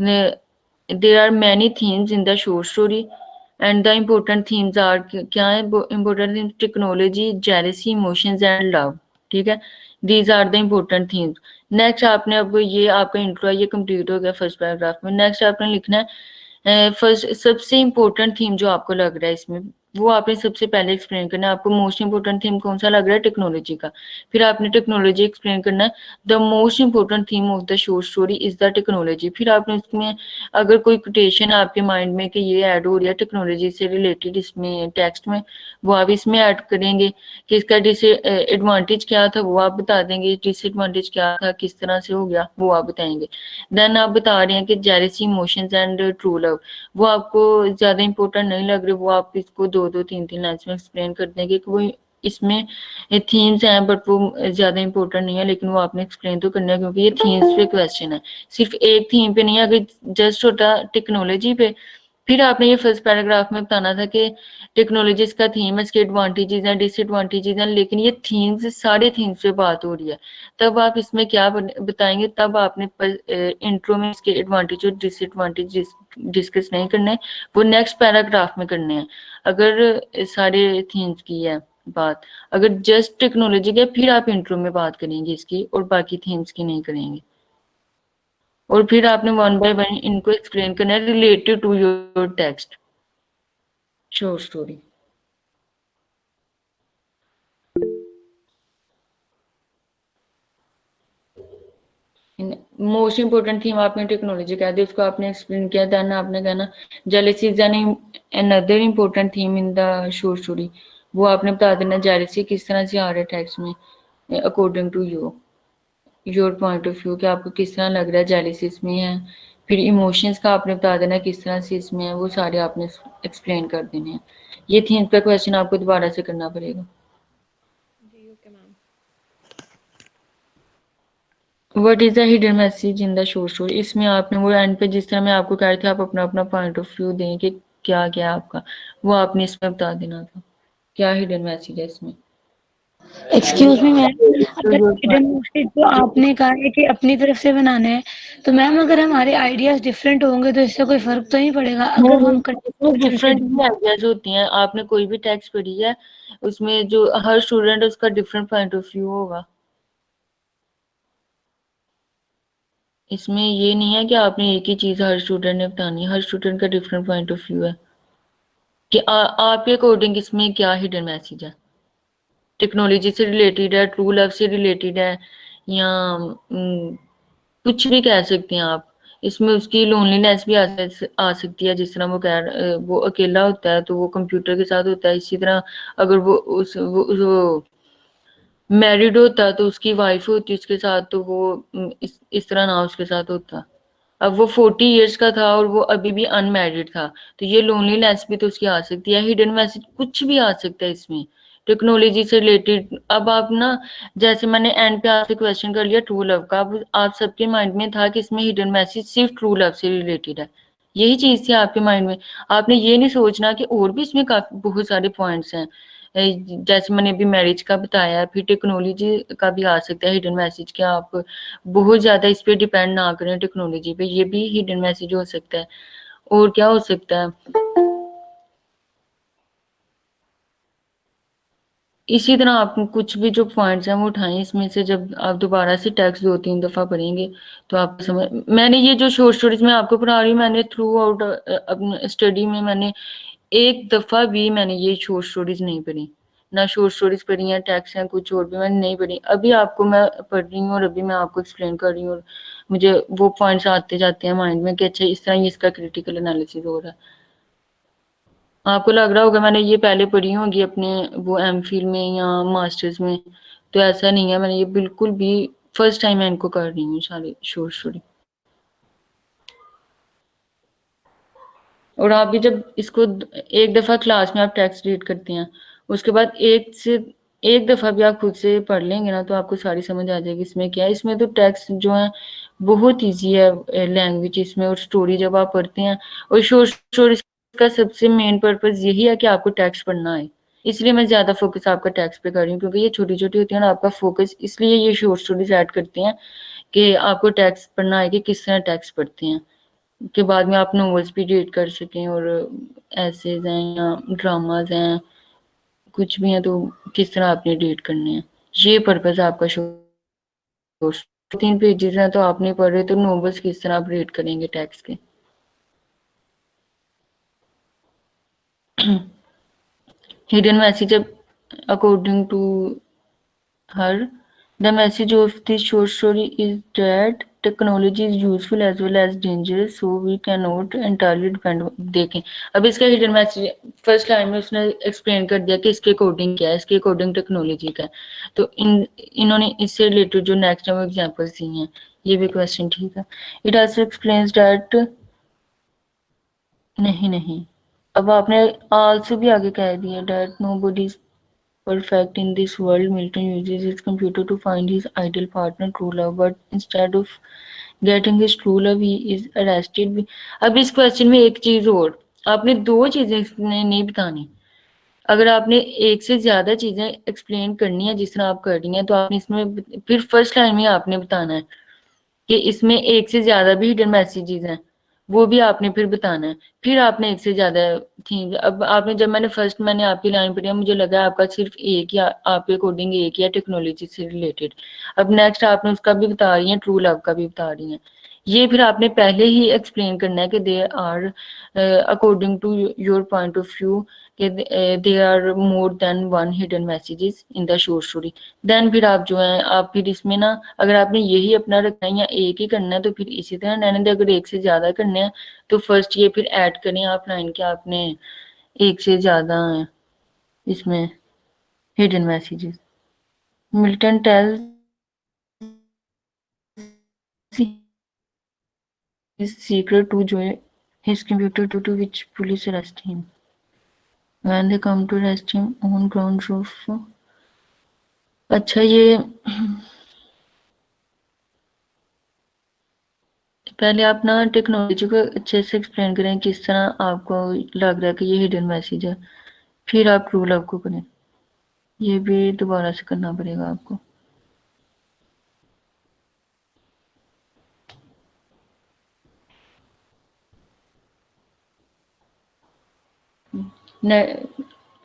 There are many themes in the short story and the important themes are, क्या है important themes? Technology, jealousy, emotions and love. ठीक है, these are the important themes. Next आपने, अब ये आपका intro है, ये कंप्लीट हो गया फर्स्ट पैराग्राफ में। नेक्स्ट आपने लिखना है फर्स्ट सबसे इम्पोर्टेंट थीम जो आपको लग रहा है इसमें, वो आपने सबसे पहले एक्सप्लेन करना है। आपको मोस्ट इंपोर्टेंट थीम कौन सा लग रहा है? टेक्नोलॉजी का। फिर आपने टेक्नोलॉजी एक्सप्लेन करना है। The most important theme of the short story is the technology. फिर आपने उसमें अगर कोई कोटेशन आपके माइंड में कि ये ऐड हो रही है टेक्नोलॉजी से रिलेटेड इसमें टेक्स्ट में, वो आप इसमें ऐड करेंगे कि इसका डिसएडवांटेज क्या था वो आप बता देंगे, डिसएडवांटेज क्या था, किस तरह से हो गया वो आप बताएंगे। देन आप बता रहे हैं कि jealousy, emotions and true love, वो आपको ज्यादा इंपॉर्टेंट नहीं लग रहे, वो आप इसको 2-2 3-3 लाइन्स में एक्सप्लेन कर देंगे कि वो इसमें थीम्स हैं बट वो ज्यादा इंपॉर्टेंट नहीं है, लेकिन वो आपने एक्सप्लेन तो करना है क्योंकि ये थीम्स पे क्वेश्चन है, सिर्फ एक थीम पे नहीं है। अगर जस्ट होता टेक्नोलॉजी पे, फिर आपने ये फर्स्ट पैराग्राफ में बताना था कि टेक्नोलॉजीज का थीम है, इसके एडवांटेजेस हैं, डिसएडवांटेजेस हैं, लेकिन ये थीम्स सारे थीम्स पे बात हो रही है। तब आप इसमें क्या बताएंगे? तब आपने इंट्रो में इसके एडवांटेज और डिसएडवांटेज डिस्कस नहीं करने, वो नेक्स्ट पैराग्राफ में करने हैं। अगर सारे थीम्स की है बात, अगर जस्ट टेक्नोलॉजी की, फिर आप इंट्रो में बात करेंगे इसकी और बाकी थीम्स की नहीं करेंगे। और फिर आपने वन बाय वन इनको एक्सप्लेन करना है related to your text short story. Most important theme आपने टेक्नोलॉजी कह दी, उसको आपने एक्सप्लेन किया। देन आपने कहना jealousy is another important theme in the short story, वो आपने बता देना जेलसी किस तरह से आ रहा है टेक्स्ट में according to your point of view, कि आपको किस तरह लग रहा है जेलसी इसमें है। फिर इमोशंस का आपने बता देना किस तरह से इसमें है, वो सारे आपने एक्सप्लेन कर देने हैं। ये थीम का क्वेश्चन आपको दोबारा से करना पड़ेगा। जी okay ma'am. What is the hidden message in the short story, इसमें आपने वो एंड पे जिस तरह मैं आपको कह रही थी आप अपना अपना पॉइंट ऑफ व्यू दें कि क्या क्या आपका, वो आपने इसमें बता देना था क्या हिडन मैसेज है इसमें। एक्सक्यूज मी मैम, अगर हिडन मैसेज जो आपने कहा है कि अपनी तरफ से बनाना है, तो मैम अगर हमारे आइडियाज डिफरेंट होंगे तो इससे कोई फर्क तो नहीं पड़ेगा? अगर हम डिफरेंट भी आइडियाज होती हैं, आपने कोई भी टेक्स्ट पढ़ी है उसमें जो हर स्टूडेंट उसका डिफरेंट पॉइंट ऑफ व्यू होगा। इसमें ये नहीं है कि आपने एक ही चीज हर स्टूडेंट ने बतानी है, हर स्टूडेंट का डिफरेंट पॉइंट ऑफ व्यू है कि आपके अकॉर्डिंग इसमें क्या हिडन मैसेज है। टेक्नोलॉजी से रिलेटेड है, ट्रू लव से रिलेटेड है, या कुछ भी कह सकते हैं आप। इसमें उसकी लोनलीनेस भी आ सकती है, जिस तरह वो अकेला होता है तो वो कंप्यूटर के साथ होता है, इसी तरह अगर वो मैरिड होता है तो उसकी वाइफ होती है उसके साथ, तो वो इस तरह ना उसके साथ होता। अब वो 40 इयर्स का था और वो अभी भी अनमैरिड था, तो ये लोनलीनेस भी तो उसकी आ सकती है। हिडन मैसेज कुछ भी आ सकता है इसमें टेक्नोलॉजी से रिलेटेड। अब आप ना, जैसे मैंने एंड पे आपसे क्वेश्चन कर लिया ट्रू लव का, अब आप सबके माइंड में था कि इसमें हिडन मैसेज सिर्फ ट्रू लव से रिलेटेड है, यही चीज थी आपके माइंड में। आपने ये नहीं सोचना कि और भी इसमें काफी बहुत सारे पॉइंट्स हैं, जैसे मैंने अभी मैरिज का बताया, फिर टेक्नोलॉजी का भी आ सकता है हिडन मैसेज, कि आप बहुत ज्यादा इस पे डिपेंड ना करें टेक्नोलॉजी पे, ये भी हिडन मैसेज हो सकता है। और क्या हो सकता है, इसी तरह आप कुछ भी जो पॉइंट्स हैं वो उठाएं, इसमें से जब आप दोबारा से टेक्स्ट 2-3 दफ़ा पढ़ेंगे तो आपको समझ, मैंने ये जो शॉर्ट स्टोरीज मैं आपको पढ़ा रही हूँ, मैंने थ्रू आउट अपने स्टडी में मैंने एक दफ़ा भी मैंने ये शॉर्ट स्टोरीज नहीं पढ़ी, ना शॉर्ट स्टोरीज पढ़ी हैं, टेक्स्ट हैं कुछ और भी मैंने नहीं पढ़ी। अभी आपको मैं पढ़ रही हूँ और अभी मैं आपको एक्सप्लेन कर रही हूँ और मुझे वो पॉइंट्स आते जाते हैं माइंड में कि अच्छा इस तरह ही इसका क्रिटिकल एनालिसिस हो रहा है। आपको लग रहा होगा मैंने ये पहले पढ़ी होंगी अपने वो एमफिल में या मास्टर्स में, तो ऐसा नहीं है, मैंने ये बिल्कुल भी फर्स्ट टाइम मैं इनको कर रही हूँ सारी शॉर्ट स्टोरी। और आप भी जब इसको एक दफ़ा क्लास में आप टेक्स्ट रीड करते हैं, उसके बाद एक दफ़ा भी आप खुद से पढ़ लेंगे ना तो आपको सारी समझ आ जाएगी इसमें क्या है। इसमें तो टेक्स्ट जो है बहुत ईजी है लैंग्वेज इसमें, और स्टोरी जब आप पढ़ते हैं, और शॉर्ट स्टोरी का सबसे मेन पर्पस यही है कि आपको टेक्स्ट पढ़ना है, इसलिए मैं ज़्यादा फोकस आपका टेक्स्ट पे कर रही हूँ, क्योंकि ये छोटी छोटी होती है ना, आपका फोकस इसलिए ये शॉर्ट स्टोरीज ऐड करते हैं कि आपको टेक्स्ट पढ़ना है कि किस तरह टेक्स्ट पढ़ते हैं, के बाद में आप नॉवेल्स भी रीड कर सकें, और एसेज हैं या ड्रामाज हैं कुछ भी हैं तो किस तरह आपने रीड करने हैं, ये पर्पस आपका शॉर्ट। 3 पेजेस हैं तो आप नहीं पढ़ रहे तो नॉवेल्स किस तरह आप रीड करेंगे टेक्स्ट के। Hidden message according to her, the message of this short story is that technology is useful as well as dangerous, so we cannot entirely depend। देखें अब इसका हिडन मैसेज फर्स्ट लाइन में उसने explain कर दिया कि इसके अकॉर्डिंग क्या है, इसके अकॉर्डिंग टेक्नोलॉजी का है, तो इन्होंने इससे रिलेटेड जो नेक्स्ट है वो एग्जांपल्स दी हैं, ये भी क्वेश्चन ठीक है। इट आल्सो एक्सप्लेन्स दैट, नहीं अब आपने आल्सो भी आगे कह दिया, that nobody is perfect in this world। Milton uses his computer to find his ideal partner, true love, but instead of getting his true love, he is arrested। अब इस question में एक चीज और, आपने 2 चीजें नहीं बतानी, अगर आपने एक से ज्यादा चीजें एक्सप्लेन करनी है जिस तरह आप कर रही हैं, तो आपने इसमें फिर फर्स्ट लाइन में आपने बताना है कि इसमें एक से ज्यादा भी हिडन मैसेजेस हैं, वो भी आपने फिर बताना है, फिर आपने एक से ज्यादा थी। अब आपने जब मैंने आपकी लाइन पढ़ी, मुझे लगा आपका सिर्फ एक ही आपके अकॉर्डिंग एक ही है टेक्नोलॉजी से रिलेटेड। अब नेक्स्ट आपने उसका भी बता रही हैं, ट्रू लव का भी बता रही हैं, ये फिर आपने पहले ही एक्सप्लेन करना है कि they are according to your point of view कि there are more than one hidden messages in the short story. Then फिर आप जो है आप फिर इसमें ना, अगर आपने यही अपना रखना है या एक ही करना है तो फिर इसी तरह रहने दें, अगर एक से ज्यादा करने हैं तो फर्स्ट ये फिर ऐड करें आप लाइन के आपने एक से ज्यादा इसमें hidden messages. Milton tells his secret to Joy, his computer to which police arrest him। When they come to arrest him on ground roof। अच्छा ये पहले आप ना टेक्नोलॉजी को अच्छे से एक्सप्लेन करें किस तरह आपको लग रहा है कि ये हिडन मैसेज है, फिर आप ट्रू लव को करें, ये भी दोबारा से करना पड़ेगा आपको।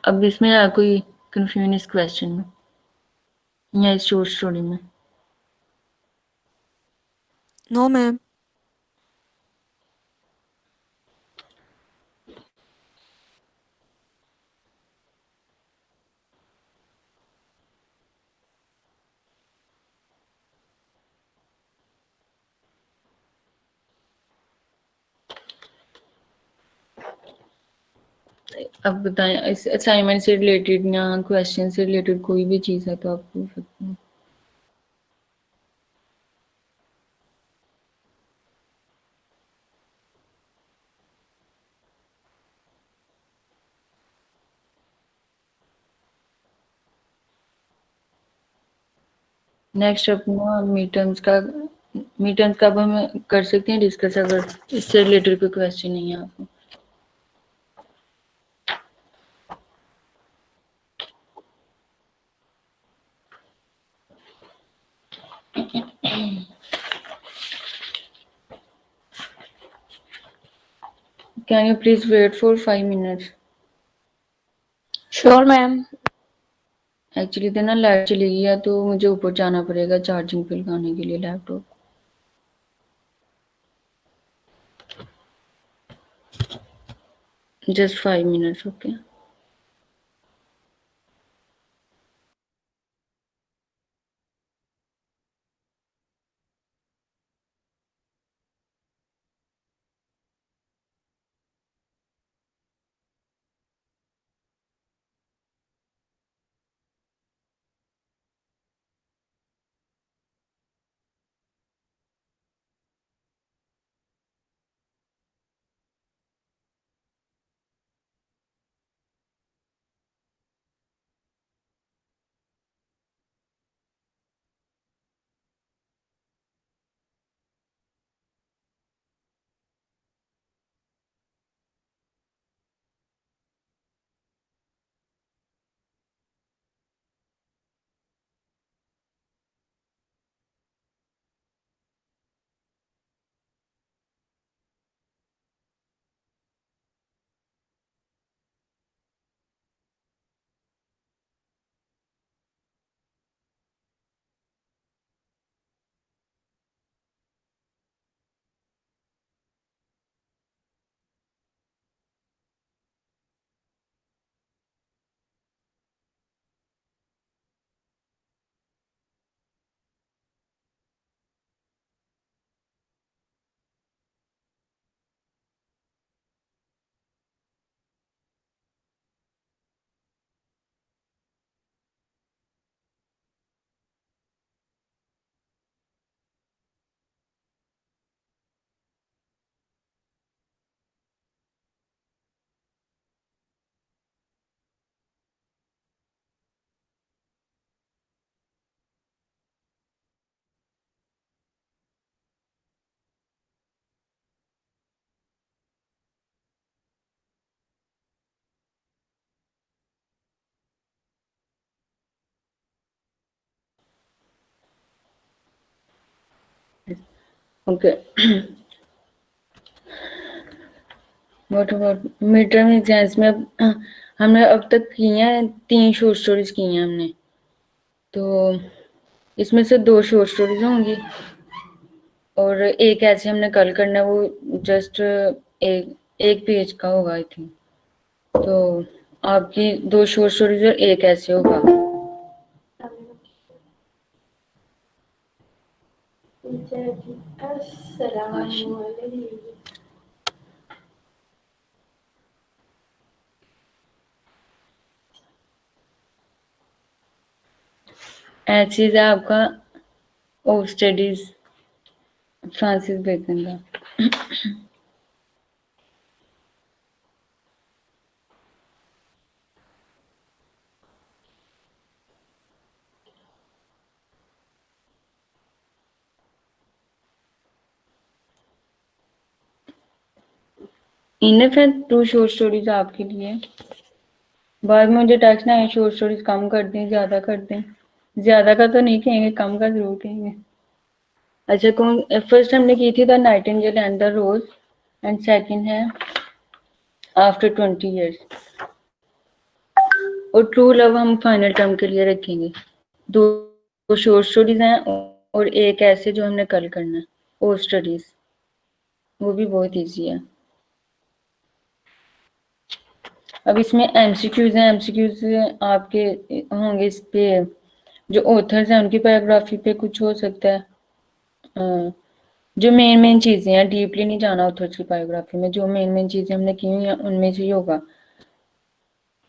अब इसमें है कोई कंफ्यूजन इस क्वेश्चन में या इस शॉर्ट स्टोरी में? No, ma'am. अब बताएं इस असाइनमेंट से रिलेटेड या क्वेश्चन से रिलेटेड कोई भी चीज़ है तो आप पूछ सकते हैं। नेक्स्ट अपना मीटर्म्स का अब हम कर सकते हैं डिस्कस, अगर इससे रिलेटेड कोई क्वेश्चन नहीं है आपको। Can you please wait for 5 minutes? Sure, ma'am. Actually तो ना लाइट चली गई है तो मुझे ऊपर जाना पड़ेगा चार्जिंग पे लगाने के लिए laptop. Just 5 minutes okay. Okay what about mid term exams में हमने अब तक की हैं 3 शॉर्ट स्टोरीज की हैं हमने। तो इसमें से 2 शॉर्ट स्टोरीज होंगी और एक ऐसे हमने कल करना है, वो जस्ट एक पेज का होगा आई थिंक। तो आपकी 2 शॉर्ट स्टोरीज और एक ऐसे होगा। ऐसी है आपका ओफ स्टडीज फ्रांसिस बेकन का। इनफ है 2 शॉर्ट स्टोरीज आपके लिए। बाद में मुझे टेक्स्ट ना शॉर्ट स्टोरीज कम कर दें ज्यादा कर दें। ज्यादा का तो नहीं कहेंगे, कम का जरूर कहेंगे। अच्छा कौन फर्स्ट हमने की थी the nightingale and the rose and second है आफ्टर 20 इयर्स। और ट्रू लव हम फाइनल टर्म के लिए रखेंगे। 2 शॉर्ट स्टोरीज हैं और एक ऐसे जो हमने कल करना है ओ स्टडीज, वो भी बहुत इजी है। अब इसमें एमसीक्यूज हैं। एमसीक्यूज आपके होंगे इस पे जो ऑथर्स हैं उनकी बायोग्राफी पे कुछ हो सकता है। जो मेन चीजें हैं, डीपली नहीं जाना ऑथर्स की बायोग्राफी में, जो मेन चीजें हमने की हुई हैं उनमें से ही होगा।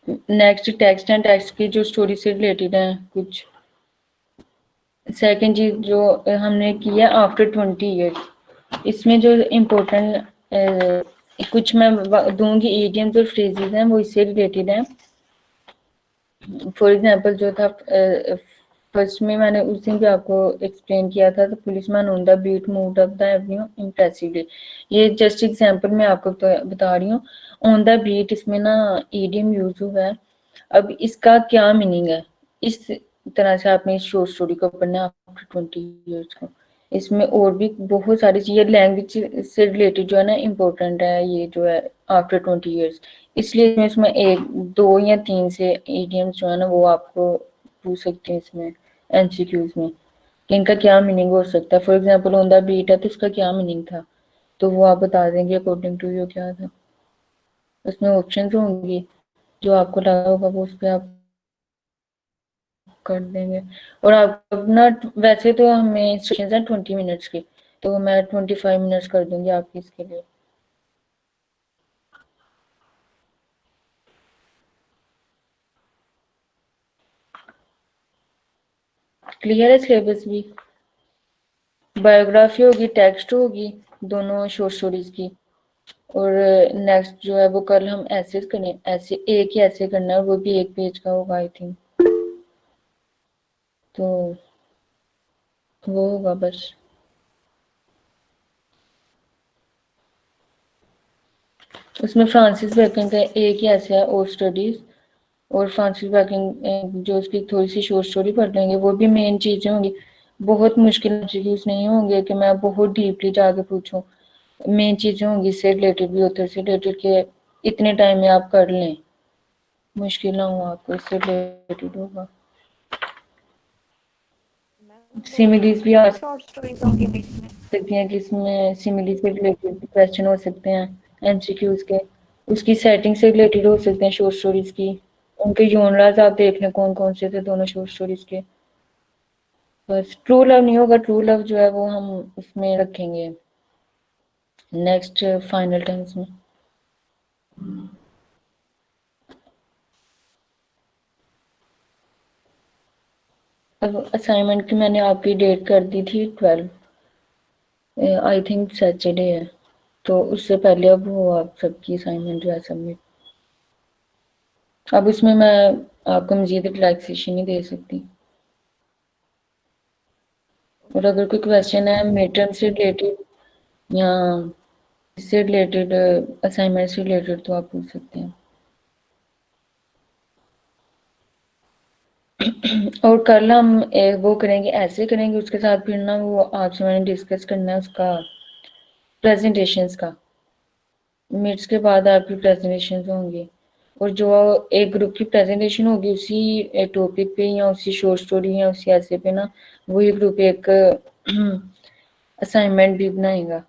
नेक्स्ट टेक्स्ट एंड टेक्स्ट की जो स्टोरी से रिलेटेड है कुछ। सेकंड चीज जो हमने की है आफ्टर 20 इयर्स, इसमें जो इम्पोर्टेंट कुछ मैं दूंगी इडियम्स और फ्रेजेस हैं वो इससे रिलेटेड हैं। फॉर एग्जांपल जो था फर्स्ट में मैंने उस दिन भी आपको एक्सप्लेन किया था, तो policeman on the beat moved up the avenue impressively. ये जस्ट एग्जांपल मैं आपको बता रही हूँ। ऑन द बीट इसमें ना इडियम यूज हुआ है। अब इसका क्या मीनिंग है, इस तरह से आपने इस शॉर्ट स्टोरी को पढ़ना है आफ्टर 20 इयर्स को। इसमें और भी बहुत सारी चीजें लैंग्वेज से रिलेटेड जो है ना इम्पोर्टेंट है ये जो है आफ्टर 20 इयर्स। इसलिए इसमें 1 2 या 3 से इडियम्स जो है ना वो आपको पूछ सकते हैं इसमें एमसीक्यूज में कि इनका क्या मीनिंग हो सकता है। For example on the beat है तो इसका क्या मीनिंग था, तो वो आप बता देंगे अकॉर्डिंग टू यू क्या था। उसमें ऑप्शंस होंगी, जो आपको लगा होगा वो उस पर आप कर देंगे। और आप अपना वैसे तो हमें इंस्ट्रक्शंस हैं 20 मिनट्स की, तो मैं 25 मिनट्स कर दूंगी आपकी इसके लिए। क्लियर है सिलेबस भी? बायोग्राफी होगी, टेक्स्ट होगी, दोनों शॉर्ट स्टोरीज की। और नेक्स्ट जो है वो कल हम ऐसे करें, ऐसे एक ही ऐसे करना है, वो भी 1 पेज का होगा आई थिंक, तो वो होगा बस। उसमें फ्रांसिस बेकन का एक ही ऐसे है और स्टडीज, और फ्रांसिस बेकन जो उसकी थोड़ी सी शॉर्ट स्टोरी पढ़ लेंगे, वो भी मेन चीजें होंगी। बहुत मुश्किल एमसीक्यूज नहीं होंगे कि मैं बहुत डीपली जाके पूछूं, मेन चीजें होंगी इससे रिलेटेड भी, ऑथर से रिलेटेड के इतने टाइम में आप कर लें, मुश्किल ना हो आपको, इससे रिलेटेड होगा। सिमिलीज भी आ शॉर्ट स्टोरीज होंगी बीच में। सकती हैं, जिसमें सिमिली से रिलेटेड क्वेश्चन हो सकते हैं एमसीक्यूज के, उसकी सेटिंग से रिलेटेड हो सकते हैं शॉर्ट स्टोरीज की। उनके जॉनरास आप देख लें कौन कौन से थे दोनों शॉर्ट स्टोरीज के। बस ट्रू लव नहीं होगा, ट्रू लव जो है वो हम उसमें रखेंगे नेक्स्ट फाइनल टाइम्स में। अब असाइनमेंट की मैंने आपकी डेट कर दी थी 12, आई थिंक सैटरडे है, तो उससे पहले अब वो आप सबकी असाइनमेंट जो है सबमिट। अब इसमें मैं आपको मजीद रिलैक्सेशन नहीं दे सकती। और अगर कोई क्वेश्चन है मिड टर्म से रिलेटेड या इससे रिलेटेड, असाइनमेंट से रिलेटेड, तो आप पूछ सकते हैं। और कल हम वो करेंगे, ऐसे करेंगे, उसके साथ फिर ना वो आपसे मैंने डिस्कस करना है उसका प्रेजेंटेशंस का। मिड्स के बाद आपकी प्रेजेंटेशन होंगी, और जो एक ग्रुप की प्रेजेंटेशन होगी उसी टॉपिक पे या उसी शॉर्ट स्टोरी या उसी ऐसे पे ना, वही ग्रुप एक असाइनमेंट भी बनाएगा।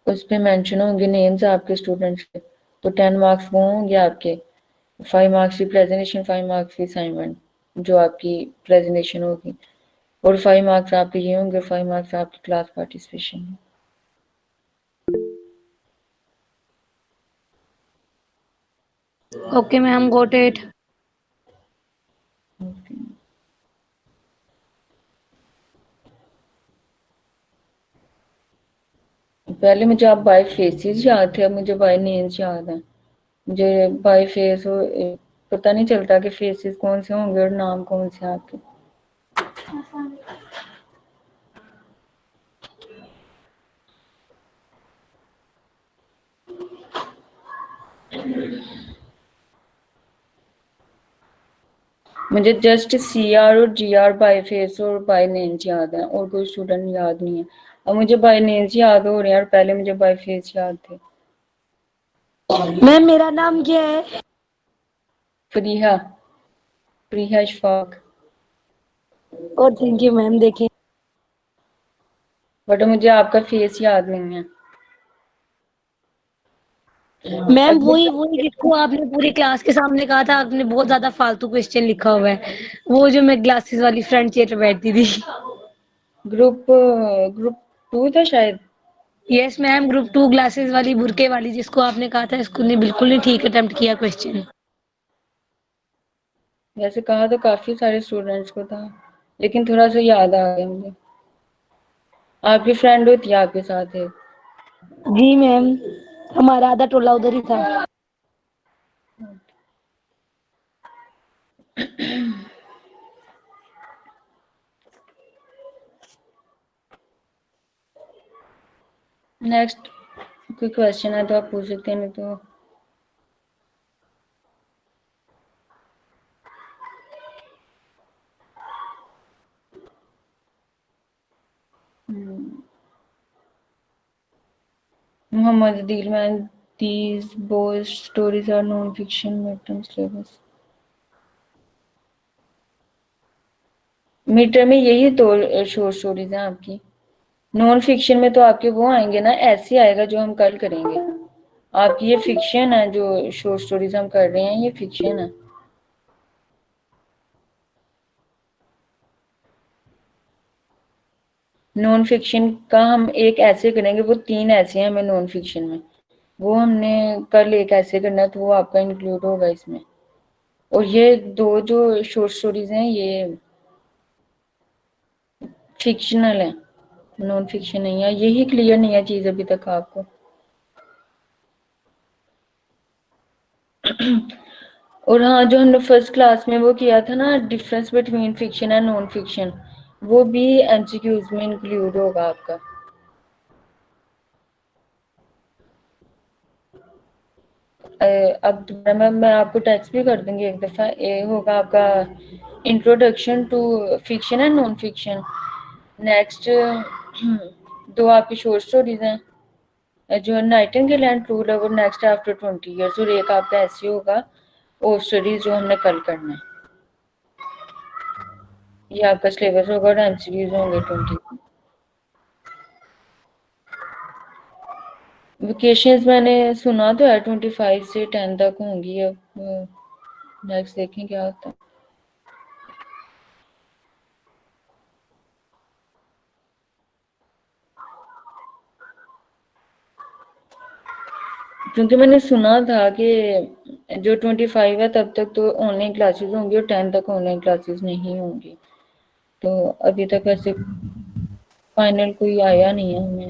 उस पे मेंशन होंगे नेम्स आपके स्टूडेंट्स के, तो 10 मार्क्स वो होंगे आपके, 5 मार्क्स की प्रेजेंटेशन, 5 मार्क्स की असाइनमेंट जो आपकी प्रेजेंटेशन होगी, और 5 मार्क्स आपके ये होंगे, 5 मार्क्स आपकी class participation. Okay ma'am, got it. पहले मुझे आप बाय फेसेस याद थे, अब मुझे बाय नेम्स याद है। मुझे बाय फेस पता नहीं चलता कि फेसेस कौन से होंगे और नाम कौन से आपके। मुझे जस्ट सीआर और जीआर बाय फेस और बाय नेम्स याद है, और कोई स्टूडेंट याद नहीं है। अब मुझे बाय नेम्स याद हो रहे हैं और पहले मुझे बाय फेस याद थे। मैम मेरा नाम क्या है? फरीहा, फरीहा इशफाक। और थैंक यू मैम, देखिए बट मुझे आपका फेस याद नहीं है। मैम अगले वही वही जिसको आपने पूरी क्लास के सामने कहा था, आपने बहुत ज्यादा फालतू क्वेश्चन लिखा हुआ है, वो जो मैं ग्लासेस वाली फ्रंट चेयर पे बैठती थी। ग्रुप ग्रुप 2 था शायद। यस मैम, ग्रुप 2 ग्लासेस वाली बुरके वाली, जिसको आपने कहा था इसको ने बिल्कुल नहीं ठीक अटेम्प्ट किया क्वेश्चन। वैसे कहा तो काफी सारे स्टूडेंट्स को था, लेकिन थोड़ा सा याद आ गया मुझे। आपकी फ्रेंड होती है आपके साथ है? जी मैम, हमारा आधा टोला उधर ही था। नेक्स्ट कोई क्वेश्चन है तो आप पूछ सकते हैं, नहीं तो Muhammad Adil man, these both stories are non-fiction mid-term syllabus. Mid term में यही 2 शॉर्ट स्टोरीज हैं आपकी। नॉन फिक्शन में तो आपके वो आएंगे ना, ऐसे आएगा जो हम कल करेंगे। आपकी ये फिक्शन है, जो शॉर्ट स्टोरीज हम कर रहे हैं ये फिक्शन है। नॉन फिक्शन का हम एक ऐसे करेंगे, वो 3 ऐसे हैं हमें नॉन फिक्शन में, वो हमने कल एक ऐसे करना है, तो वो आपका इंक्लूड होगा इसमें। और ये 2 जो शॉर्ट स्टोरीज हैं ये फिक्शनल है, नॉन फिक्शन नहीं है। यही क्लियर नहीं है चीज अभी तक आपको। और हाँ, जो हमने फर्स्ट क्लास में वो किया था ना, difference between fiction and non fiction, वो भी एमसीक्यूज में इंक्लूड होगा आपका। अब दोबारा मैं आपको टेक्स्ट भी कर दूंगी एक दफा। ये होगा आपका introduction to fiction and non fiction. Next 2 आपकी शॉर्ट स्टोरीज हैं जो नाइटिंगेल एंड ट्रू लव, और नेक्स्ट आफ्टर 20 इयर्स, और एक आपका ऐसे होगा और स्टडीज जो हमने कल करना है। ये आपका सिलेबस होगा और एमसीक्यूज होंगे 20। वेकेशंस मैंने सुना तो है 25 से 10 तक होंगी। अब नेक्स्ट देखें क्या होता है। क्योंकि मैंने सुना था कि जो 25 है तब तक तो ऑनलाइन क्लासेस होंगी और 10 तक ऑनलाइन क्लासेस नहीं होंगी। तो अभी तक ऐसे फाइनल कोई आया नहीं है हमें।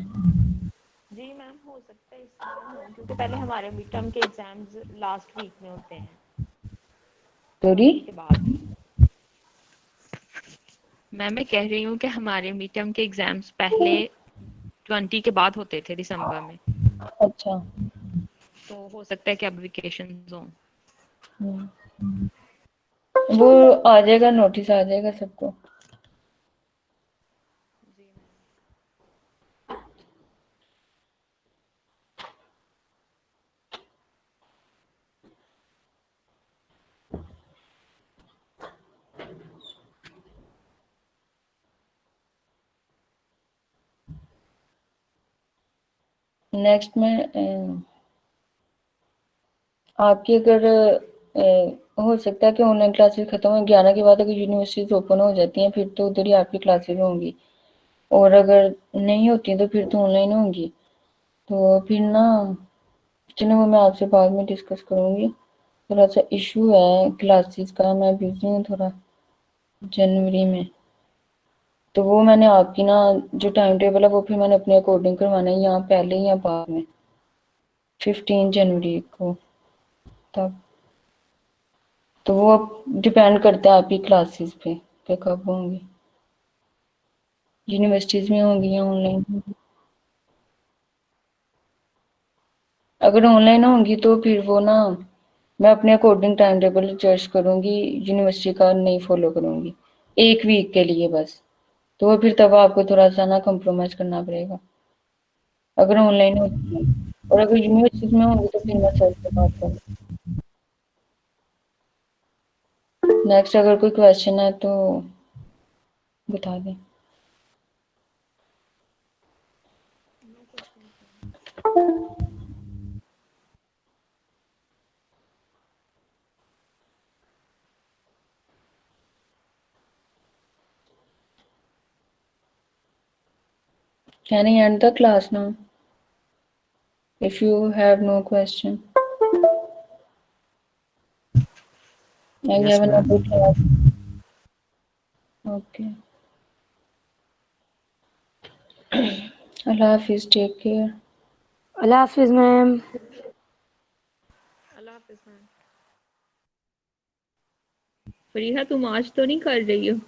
जी मैम, हो सकता है इस बार हो, क्योंकि पहले हमारे मिड टर्म के एग्जाम्स लास्ट वीक में होते हैं, सॉरी, के बाद। मैं कह रही हूँ कि हमारे मिड टर्म के एग्जाम्स पहले 20 के बाद होते थे दिसंबर में, अच्छा। तो हो सकता है कि अब वेकेशंस हों। वो आ जाएगा, नोटिस आ जाएगा सबको। नेक्स्ट में आपकी अगर हो सकता है कि ऑनलाइन क्लासेस खत्म हो 11 के बाद, अगर यूनिवर्सिटीज ओपन हो जाती हैं फिर तो उधर ही आपकी क्लासेस होंगी, और अगर नहीं होती तो फिर तो ऑनलाइन होंगी। तो फिर ना, चलो वो मैं आपसे बाद में डिस्कस करूँगी। थोड़ा सा इशू है क्लासेस का, मैं बिजी हूँ थोड़ा जनवरी में। तो वो मैंने आपकी ना जो टाइम टेबल है वो फिर मैंने अपने अकॉर्डिंग करवाना है, यहाँ पहले या बाद में 15 जनवरी को तब। तो वो अब डिपेंड करता है आपकी क्लासेस पे कब होंगी, यूनिवर्सिटीज में होंगी या ऑनलाइन होंगी। अगर ऑनलाइन होंगी तो फिर वो ना मैं अपने अकॉर्डिंग टाइम टेबल एडजस्ट करूँगी, यूनिवर्सिटी का नहीं फॉलो करूँगी 1 वीक के लिए बस। तो वो फिर तब आपको थोड़ा सा ना कम्प्रोमाइज करना पड़ेगा अगर ऑनलाइन होती है। और अगर यूनिवर्सिटीज में होंगी तो फिर मैं सर से बात करूँगी। नेक्स्ट अगर कोई क्वेश्चन है तो बता दें। Can I end the class now? If you have no question, I Yes, have another ma'am. class. Okay. Allah Hafiz, take care. Allah Hafiz ma'am. अल्लाह हाफिज़ मैम। फरीहा, तुम आज तो नहीं कर रही हो?